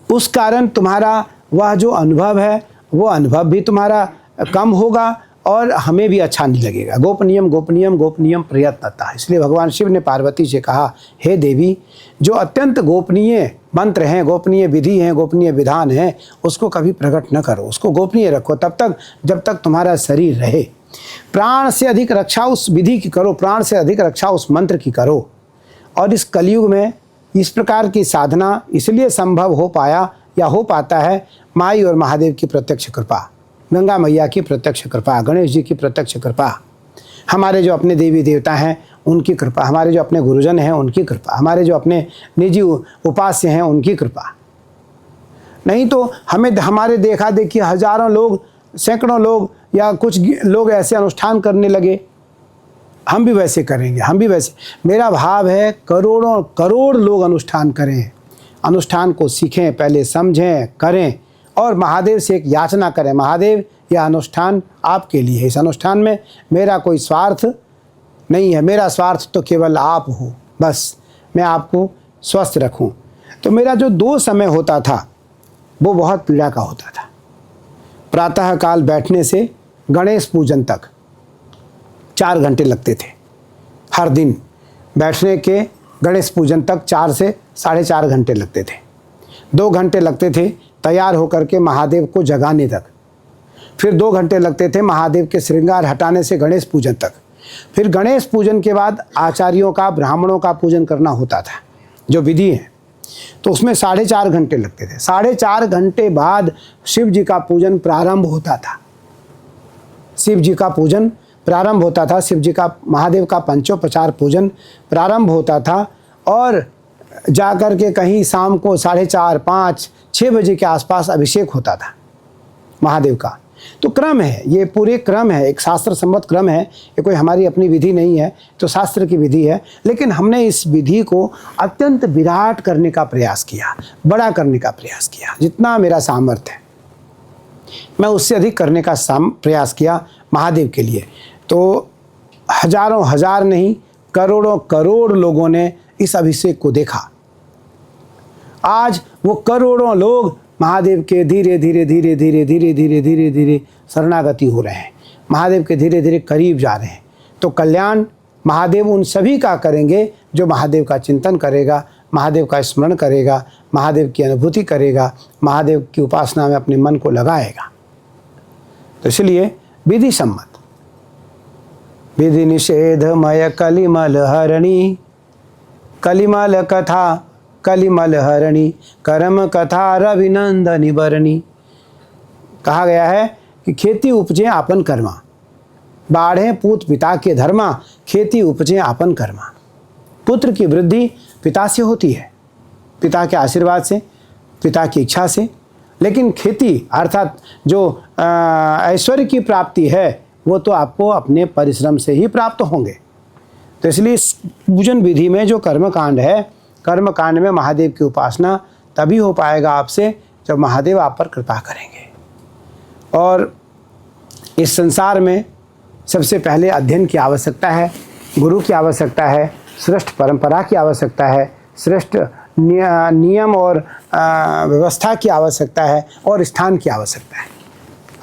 उस कारण तुम्हारा वह जो अनुभव है वो अनुभव भी तुम्हारा कम होगा और हमें भी अच्छा नहीं लगेगा। गोपनीयम गोपनीयम गोपनीयम प्रयत्नता। इसलिए भगवान शिव ने पार्वती से कहा, हे देवी, जो अत्यंत गोपनीय मंत्र हैं, गोपनीय विधि हैं, गोपनीय विधान हैं, उसको कभी प्रकट न करो, उसको गोपनीय रखो तब तक जब तक तुम्हारा शरीर रहे। प्राण से अधिक रक्षा उस विधि की करो, प्राण से अधिक रक्षा उस मंत्र की करो। और इस कलयुग में इस प्रकार की साधना इसलिए संभव हो पाया या हो पाता है माई और महादेव की प्रत्यक्ष कृपा, गंगा मैया की प्रत्यक्ष कृपा, गणेश जी की प्रत्यक्ष कृपा, हमारे जो अपने देवी देवता हैं उनकी कृपा, हमारे जो अपने गुरुजन हैं उनकी कृपा, हमारे जो अपने निजी उपास्य हैं उनकी कृपा। नहीं तो हमें हमारे देखा देखी हजारों लोग, सैकड़ों लोग या कुछ लोग ऐसे अनुष्ठान करने लगे, हम भी वैसे करेंगे, हम भी वैसे। मेरा भाव है करोड़ों करोड़ लोग अनुष्ठान करें, अनुष्ठान को सीखें, पहले समझें, करें और महादेव से एक याचना करें, महादेव यह अनुष्ठान आपके लिए है, इस अनुष्ठान में मेरा कोई स्वार्थ नहीं है, मेरा स्वार्थ तो केवल आप हो, बस मैं आपको स्वस्थ रखूं। तो मेरा जो 2 समय होता था वो बहुत पीड़ा का होता था। प्रातः काल बैठने से गणेश पूजन तक 4 घंटे लगते थे, हर दिन बैठने के गणेश पूजन तक 4 से 4.5 घंटे लगते थे। 2 घंटे लगते थे तैयार होकर के महादेव को जगाने तक, फिर 2 घंटे लगते थे महादेव के श्रृंगार हटाने से गणेश पूजन तक, फिर गणेश पूजन के बाद आचार्यों का, ब्राह्मणों का पूजन करना होता था जो विधि है, तो उसमें 4.5 घंटे लगते थे। 4.5 घंटे बाद शिव जी का पूजन प्रारंभ होता था, शिव जी का पूजन प्रारंभ होता था, शिव जी का, महादेव का पंचोपचार पूजन प्रारंभ होता था। और जाकर के कहीं शाम को 4:30, 5, 6 बजे के आसपास अभिषेक होता था महादेव का। तो क्रम है, ये पूरे क्रम है, एक शास्त्र सम्मत क्रम है, ये कोई हमारी अपनी विधि नहीं है, तो शास्त्र की विधि है। लेकिन हमने इस विधि को अत्यंत विराट करने का प्रयास किया, बड़ा करने का प्रयास किया, जितना मेरा सामर्थ्य है मैं उससे अधिक करने का प्रयास किया महादेव के लिए। तो हजारों हजार नहीं, करोड़ों करोड़ लोगों ने इस अभिषेक को देखा। आज वो करोड़ों लोग महादेव के धीरे धीरे धीरे धीरे धीरे धीरे धीरे धीरे शरणागति हो रहे हैं, महादेव के धीरे धीरे करीब जा रहे हैं। तो कल्याण महादेव उन सभी का करेंगे जो महादेव का चिंतन करेगा, महादेव का स्मरण करेगा, महादेव की अनुभूति करेगा, महादेव की उपासना में अपने मन को लगाएगा। तो इसलिए विधि सम्मत, विधि निषेधमय कलिमल हरणी, कलिमल कथा कलिमल हरणी, कर्म कथा रविनंदनी बरणी। कहा गया है कि खेती उपजे आपन कर्मा, बाढ़े पूत पिता के धर्मा, खेती उपजे आपन कर्मा। पुत्र की वृद्धि पिता से होती है, पिता के आशीर्वाद से, पिता की इच्छा से। लेकिन खेती अर्थात जो ऐश्वर्य की प्राप्ति है वो तो आपको अपने परिश्रम से ही प्राप्त होंगे। तो इसलिए इस पूजन विधि में जो कर्मकांड है, कर्मकांड में महादेव की उपासना तभी हो पाएगा आपसे जब महादेव आप पर कृपा करेंगे। और इस संसार में सबसे पहले अध्ययन की आवश्यकता है, गुरु की आवश्यकता है, श्रेष्ठ परंपरा की आवश्यकता है, श्रेष्ठ नियम और व्यवस्था की आवश्यकता है और स्थान की आवश्यकता है।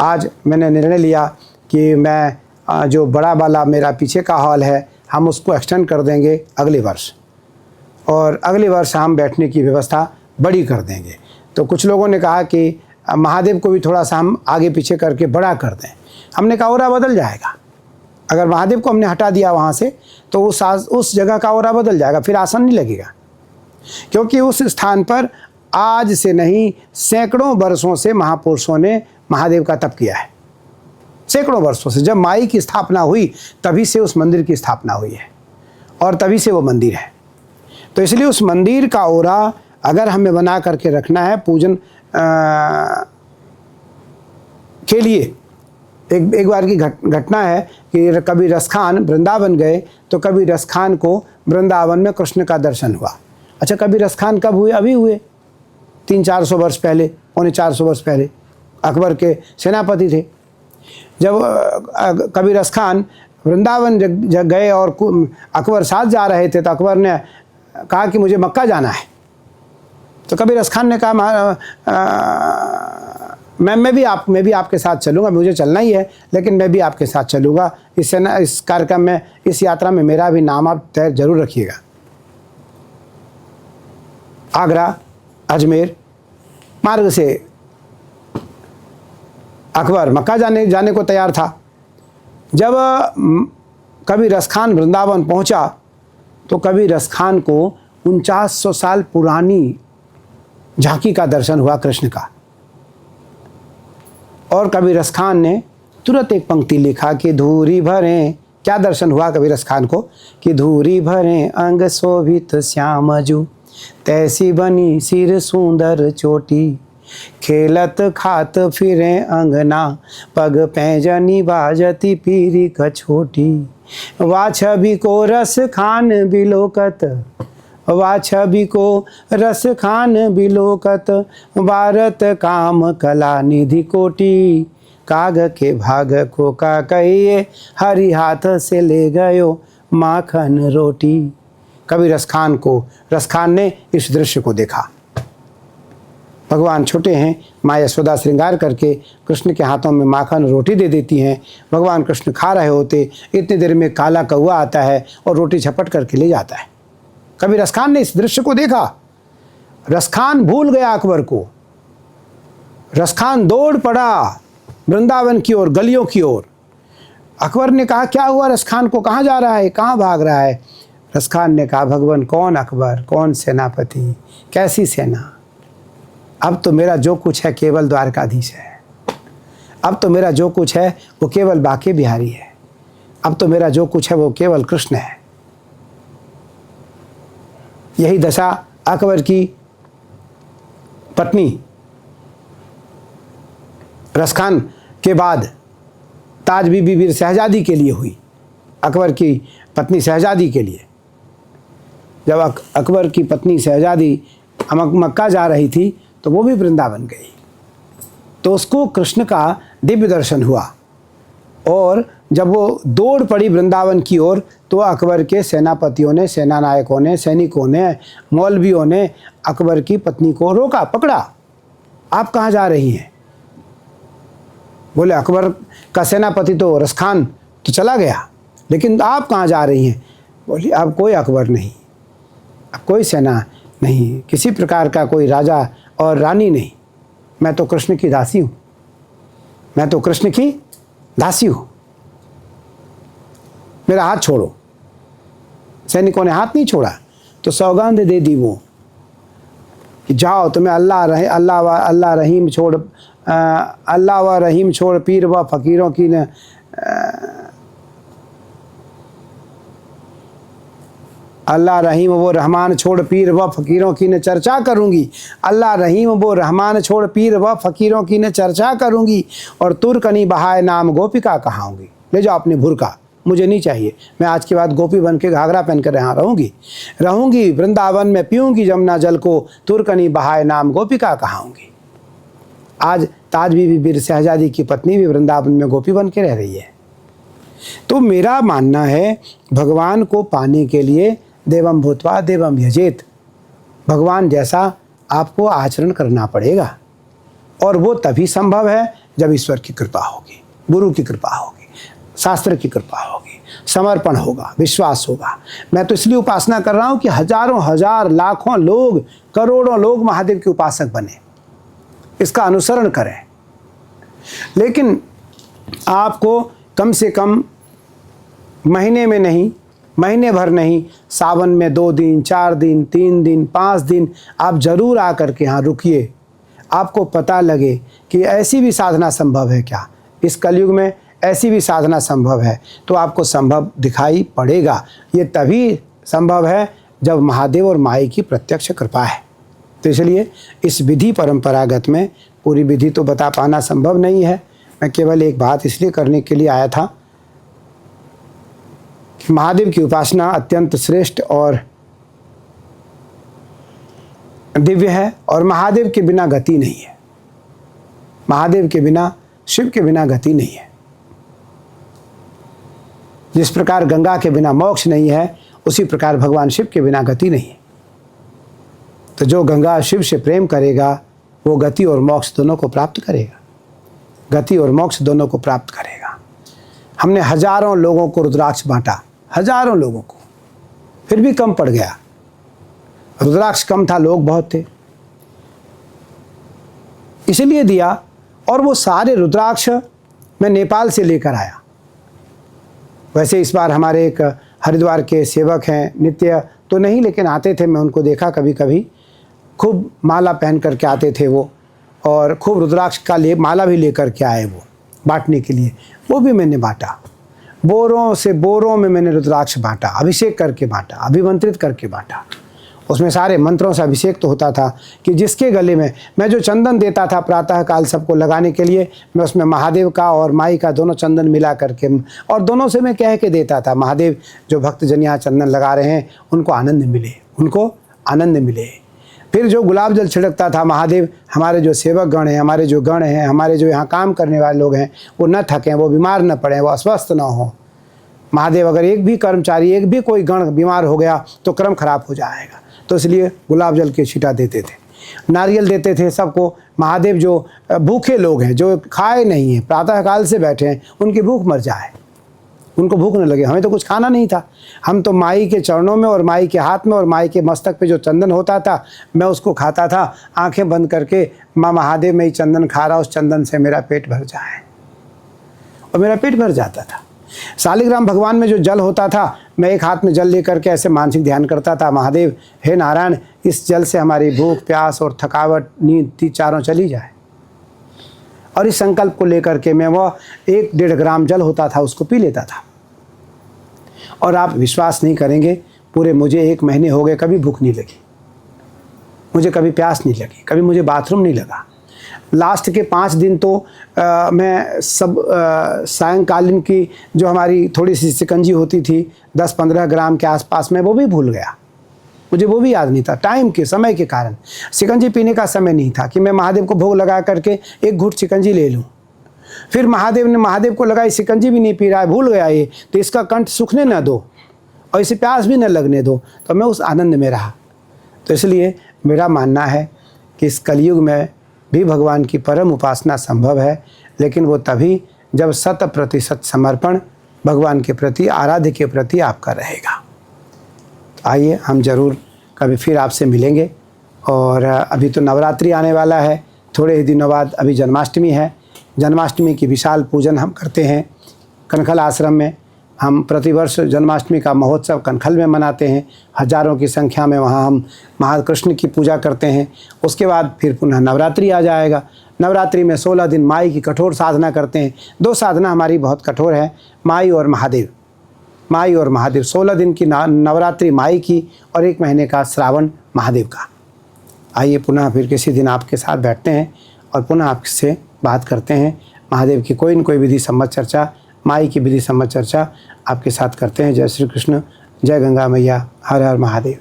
आज मैंने निर्णय लिया कि मैं जो बड़ा वाला मेरा पीछे का हॉल है हम उसको एक्सटेंड कर देंगे अगले वर्ष, और अगले वर्ष हम बैठने की व्यवस्था बड़ी कर देंगे। तो कुछ लोगों ने कहा कि महादेव को भी थोड़ा सा हम आगे पीछे करके बड़ा कर दें। हमने कहा औरा बदल जाएगा, अगर महादेव को हमने हटा दिया वहाँ से तो उस जगह का औरा बदल जाएगा, फिर आसन नहीं लगेगा। क्योंकि उस स्थान पर आज से नहीं सैकड़ों वर्षों से महापुरुषों ने महादेव का तप किया है। सैकड़ों वर्षों से, जब माई की स्थापना हुई तभी से उस मंदिर की स्थापना हुई है और तभी से वो मंदिर है। तो इसलिए उस मंदिर का ओरा अगर हमें बना करके रखना है पूजन के लिए। एक बार की घटना है कि कभी रसखान वृंदावन गए तो कभी रसखान को वृंदावन में कृष्ण का दर्शन हुआ। अच्छा, कभी रसखान कब हुए? अभी हुए, 300-400 वर्ष पहले, 350 वर्ष पहले। अकबर के सेनापति थे। जब कभी रसखान वृंदावन जब गए और अकबर साथ जा रहे थे तो अकबर ने कहा कि मुझे मक्का जाना है। तो कभी रसखान ने कहा मैं भी आपके साथ चलूँगा, मुझे चलना ही है लेकिन मैं भी आपके साथ चलूँगा। इस कार्यक्रम में, इस यात्रा में मेरा भी नाम आप तय जरूर रखिएगा। आगरा, अजमेर मार्ग से अकबर मक्का जाने को तैयार था। जब कभी रसखान वृंदावन पहुंचा तो कभी रसखान को 4900 साल पुरानी झांकी का दर्शन हुआ कृष्ण का। और कभी रसखान ने तुरंत एक पंक्ति लिखा कि धूरी भरें, क्या दर्शन हुआ कभी रसखान को कि धूरी भरें अंग शोभित श्यामजू, तैसी बनी सिर सुंदर चोटी, खेलत खात फिरें अंगना, पग पैजनी बाजती पीरी कछोटी, वा छवि को रस खान बिलोकत, वा छवि को रस खान बिलोकत, भारत काम कला निधि कोटि, काग के भाग को का कहिए, हरि हाथ से ले गयो माखन रोटी। कभी रसखान ने इस दृश्य को देखा। भगवान छोटे हैं, माँ यशोदा श्रृंगार करके कृष्ण के हाथों में माखन रोटी दे देती हैं। भगवान कृष्ण खा रहे होते, इतनी देर में काला कौवा आता है और रोटी झपट करके ले जाता है। कभी रसखान ने इस दृश्य को देखा। रसखान भूल गया अकबर को। रसखान दौड़ पड़ा वृंदावन की ओर, गलियों की ओर। अकबर ने कहा क्या हुआ रसखान को, कहाँ जा रहा है, कहाँ भाग रहा है? रसखान ने कहा भगवान कौन अकबर, कौन सेनापति, कैसी सेना, अब तो मेरा जो कुछ है केवल द्वारकाधीश है। अब तो मेरा जो कुछ है वो केवल बांके बिहारी है। अब तो मेरा जो कुछ है वो केवल कृष्ण है। यही दशा अकबर की पत्नी रसखान के बाद ताज बीबी वीर शहजादी के लिए हुई। अकबर की पत्नी शहजादी के लिए, जब अकबर की पत्नी शहजादी मक्का जा रही थी तो वो भी वृंदावन गई, तो उसको कृष्ण का दिव्य दर्शन हुआ। और जब वो दौड़ पड़ी वृंदावन की ओर तो अकबर के सेनापतियों ने, सेना नायकों ने, सैनिकों ने, मौलवियों ने अकबर की पत्नी को रोका, पकड़ा। आप कहाँ जा रही हैं? बोले अकबर का सेनापति तो रसखान तो चला गया, लेकिन आप कहाँ जा रही हैं? बोली अब कोई अकबर नहीं, अब कोई सेना नहीं, किसी प्रकार का कोई राजा और रानी नहीं, मैं तो कृष्ण की दासी हूँ, मैं तो कृष्ण की दासी हूँ, मेरा हाथ छोड़ो। सैनिकों ने हाथ नहीं छोड़ा तो सौगंध दे दी वो कि जाओ, तुम्हें अल्लाह रहीम छोड़, अल्लाह व रहीम छोड़, पीर व फ़कीरों की न अल्लाह रहीम वो रहमान छोड़, पीर व फ़कीरों की न चर्चा करूँगी। अल्लाह रहीम वो रहमान छोड़, पीर व फ़कीरों की न चर्चा करूँगी। और तुरकनी बहाए नाम गोपिका कहाऊँगी। ले जाओ अपने भुरका, मुझे नहीं चाहिए, मैं आज के बाद गोपी बन के घाघरा पहन कर यहाँ रहूँगी वृंदावन में, पीऊँगी जमुना जल को, तुरकनी बहाए नाम गोपिका कहाऊँगी। आज ताज बीबी वीर शहजादी की पत्नी भी वृंदावन में गोपी बन के रह रही है। तो मेरा मानना है भगवान को पाने के लिए देवम भूत्वा देवम यजेत, भगवान जैसा आपको आचरण करना पड़ेगा। और वो तभी संभव है जब ईश्वर की कृपा होगी, गुरु की कृपा होगी, शास्त्र की कृपा होगी, समर्पण होगा, विश्वास होगा। मैं तो इसलिए उपासना कर रहा हूँ कि हजारों हजार लाखों लोग, करोड़ों लोग महादेव के उपासक बने, इसका अनुसरण करें। लेकिन आपको कम से कम महीने में नहीं, महीने भर नहीं, सावन में 2 दिन, 4 दिन, 3 दिन, 5 दिन आप जरूर आकर के यहाँ रुकिए। आपको पता लगे कि ऐसी भी साधना संभव है क्या। इस कलयुग में ऐसी भी साधना संभव है, तो आपको संभव दिखाई पड़ेगा। ये तभी संभव है जब महादेव और माई की प्रत्यक्ष कृपा है। तो इसलिए इस विधि परंपरागत में पूरी विधि तो बता पाना संभव नहीं है। मैं केवल एक बात इसलिए करने के लिए आया था कि महादेव की उपासना अत्यंत श्रेष्ठ और दिव्य है, और महादेव के बिना गति नहीं है। महादेव के बिना, शिव के बिना गति नहीं है। जिस प्रकार गंगा के बिना मोक्ष नहीं है, उसी प्रकार भगवान शिव के बिना गति नहीं है। तो जो गंगा शिव से प्रेम करेगा वो गति और मोक्ष दोनों को प्राप्त करेगा। गति और मोक्ष दोनों को प्राप्त करेगा। हमने हजारों लोगों को रुद्राक्ष बांटा, हजारों लोगों को, फिर भी कम पड़ गया। रुद्राक्ष कम था, लोग बहुत थे, इसलिए दिया। और वो सारे रुद्राक्ष मैं नेपाल से लेकर आया। वैसे इस बार हमारे एक हरिद्वार के सेवक हैं, नित्य तो नहीं लेकिन आते थे, मैं उनको देखा कभी कभी, खूब माला पहन करके आते थे वो, और खूब रुद्राक्ष का माला भी लेकर के आए वो बांटने के लिए। वो भी मैंने बांटा, बोरों से बोरों में मैंने रुद्राक्ष बांटा, अभिषेक करके बांटा, अभिमंत्रित करके बांटा। उसमें सारे मंत्रों से अभिषेक तो होता था कि जिसके गले में मैं जो चंदन देता था प्रातःकाल सबको लगाने के लिए, मैं उसमें महादेव का और माई का दोनों चंदन मिला करके, और दोनों से मैं कह के देता था, महादेव जो भक्तजन यहाँ चंदन लगा रहे हैं उनको आनंद मिले, उनको आनंद मिले। फिर जो गुलाब जल छिड़कता था, महादेव हमारे जो सेवक गण हैं, हमारे जो गण हैं, हमारे जो यहाँ काम करने वाले लोग हैं, वो न थकें, वो बीमार न पड़ें, वो अस्वस्थ न हो। महादेव अगर एक भी कर्मचारी, एक भी कोई गण बीमार हो गया तो क्रम खराब हो जाएगा। तो इसलिए गुलाब जल के छींटा देते थे, नारियल देते थे सबको। महादेव जो भूखे लोग हैं, जो खाए नहीं हैं, प्रातःकाल से बैठे हैं, उनकी भूख मर जाए, उनको भूख न लगे। हमें तो कुछ खाना नहीं था, हम तो माई के चरणों में और माई के हाथ में और माई के मस्तक पे जो चंदन होता था, मैं उसको खाता था आंखें बंद करके। माँ महादेव मैं ही चंदन खा रहा, उस चंदन से मेरा पेट भर जाए, और मेरा पेट भर जाता था। शालिग्राम भगवान में जो जल होता था, मैं एक हाथ में जल लेकर के ऐसे मानसिक ध्यान करता था, महादेव हे नारायण, इस जल से हमारी भूख प्यास और थकावट नींद चारों चली जाए। और इस संकल्प को लेकर के मैं वो 1-1.5 ग्राम जल होता था उसको पी लेता था। और आप विश्वास नहीं करेंगे, पूरे मुझे 1 महीने हो गए, कभी भूख नहीं लगी मुझे, कभी प्यास नहीं लगी, कभी मुझे बाथरूम नहीं लगा। लास्ट के 5 दिन तो मैं सब सायंकालीन की जो हमारी थोड़ी सी शिकंजी होती थी 10-15 ग्राम के आसपास में, वो भी भूल गया, मुझे वो भी याद नहीं था। टाइम के समय के कारण शिकंजी पीने का समय नहीं था कि मैं महादेव को भोग लगा करके 1 घूंट शिकंजी ले लूँ। फिर महादेव को लगाई, शिकंजी भी नहीं पी रहा है, भूल गया ये, तो इसका कंठ सूखने न दो और इसे प्यास भी न लगने दो। तो मैं उस आनंद में रहा। तो इसलिए मेरा मानना है कि इस कलयुग में भी भगवान की परम उपासना संभव है, लेकिन वो तभी जब 100% समर्पण भगवान के प्रति, आराध्य के प्रति आपका रहेगा। तो आइए हम ज़रूर कभी फिर आपसे मिलेंगे। और अभी तो नवरात्रि आने वाला है, थोड़े ही दिनों बाद अभी जन्माष्टमी है। जन्माष्टमी की विशाल पूजन हम करते हैं कनखल आश्रम में। हम प्रतिवर्ष जन्माष्टमी का महोत्सव कनखल में मनाते हैं, हजारों की संख्या में वहाँ हम महाकृष्ण की पूजा करते हैं। उसके बाद फिर पुनः नवरात्रि आ जाएगा। नवरात्रि में 16 दिन माई की कठोर साधना करते हैं। 2 साधना हमारी बहुत कठोर है, माई और महादेव। माई और महादेव 16 दिन की नवरात्रि माई की, और 1 महीने का श्रावण महादेव का। आइए पुनः फिर किसी दिन आपके साथ बैठते हैं और पुनः आपसे बात करते हैं। महादेव की कोई न कोई विधि सम्मत चर्चा, माई की विधि सम्मत चर्चा आपके साथ करते हैं। जय श्री कृष्ण, जय गंगा मैया, हर हर महादेव।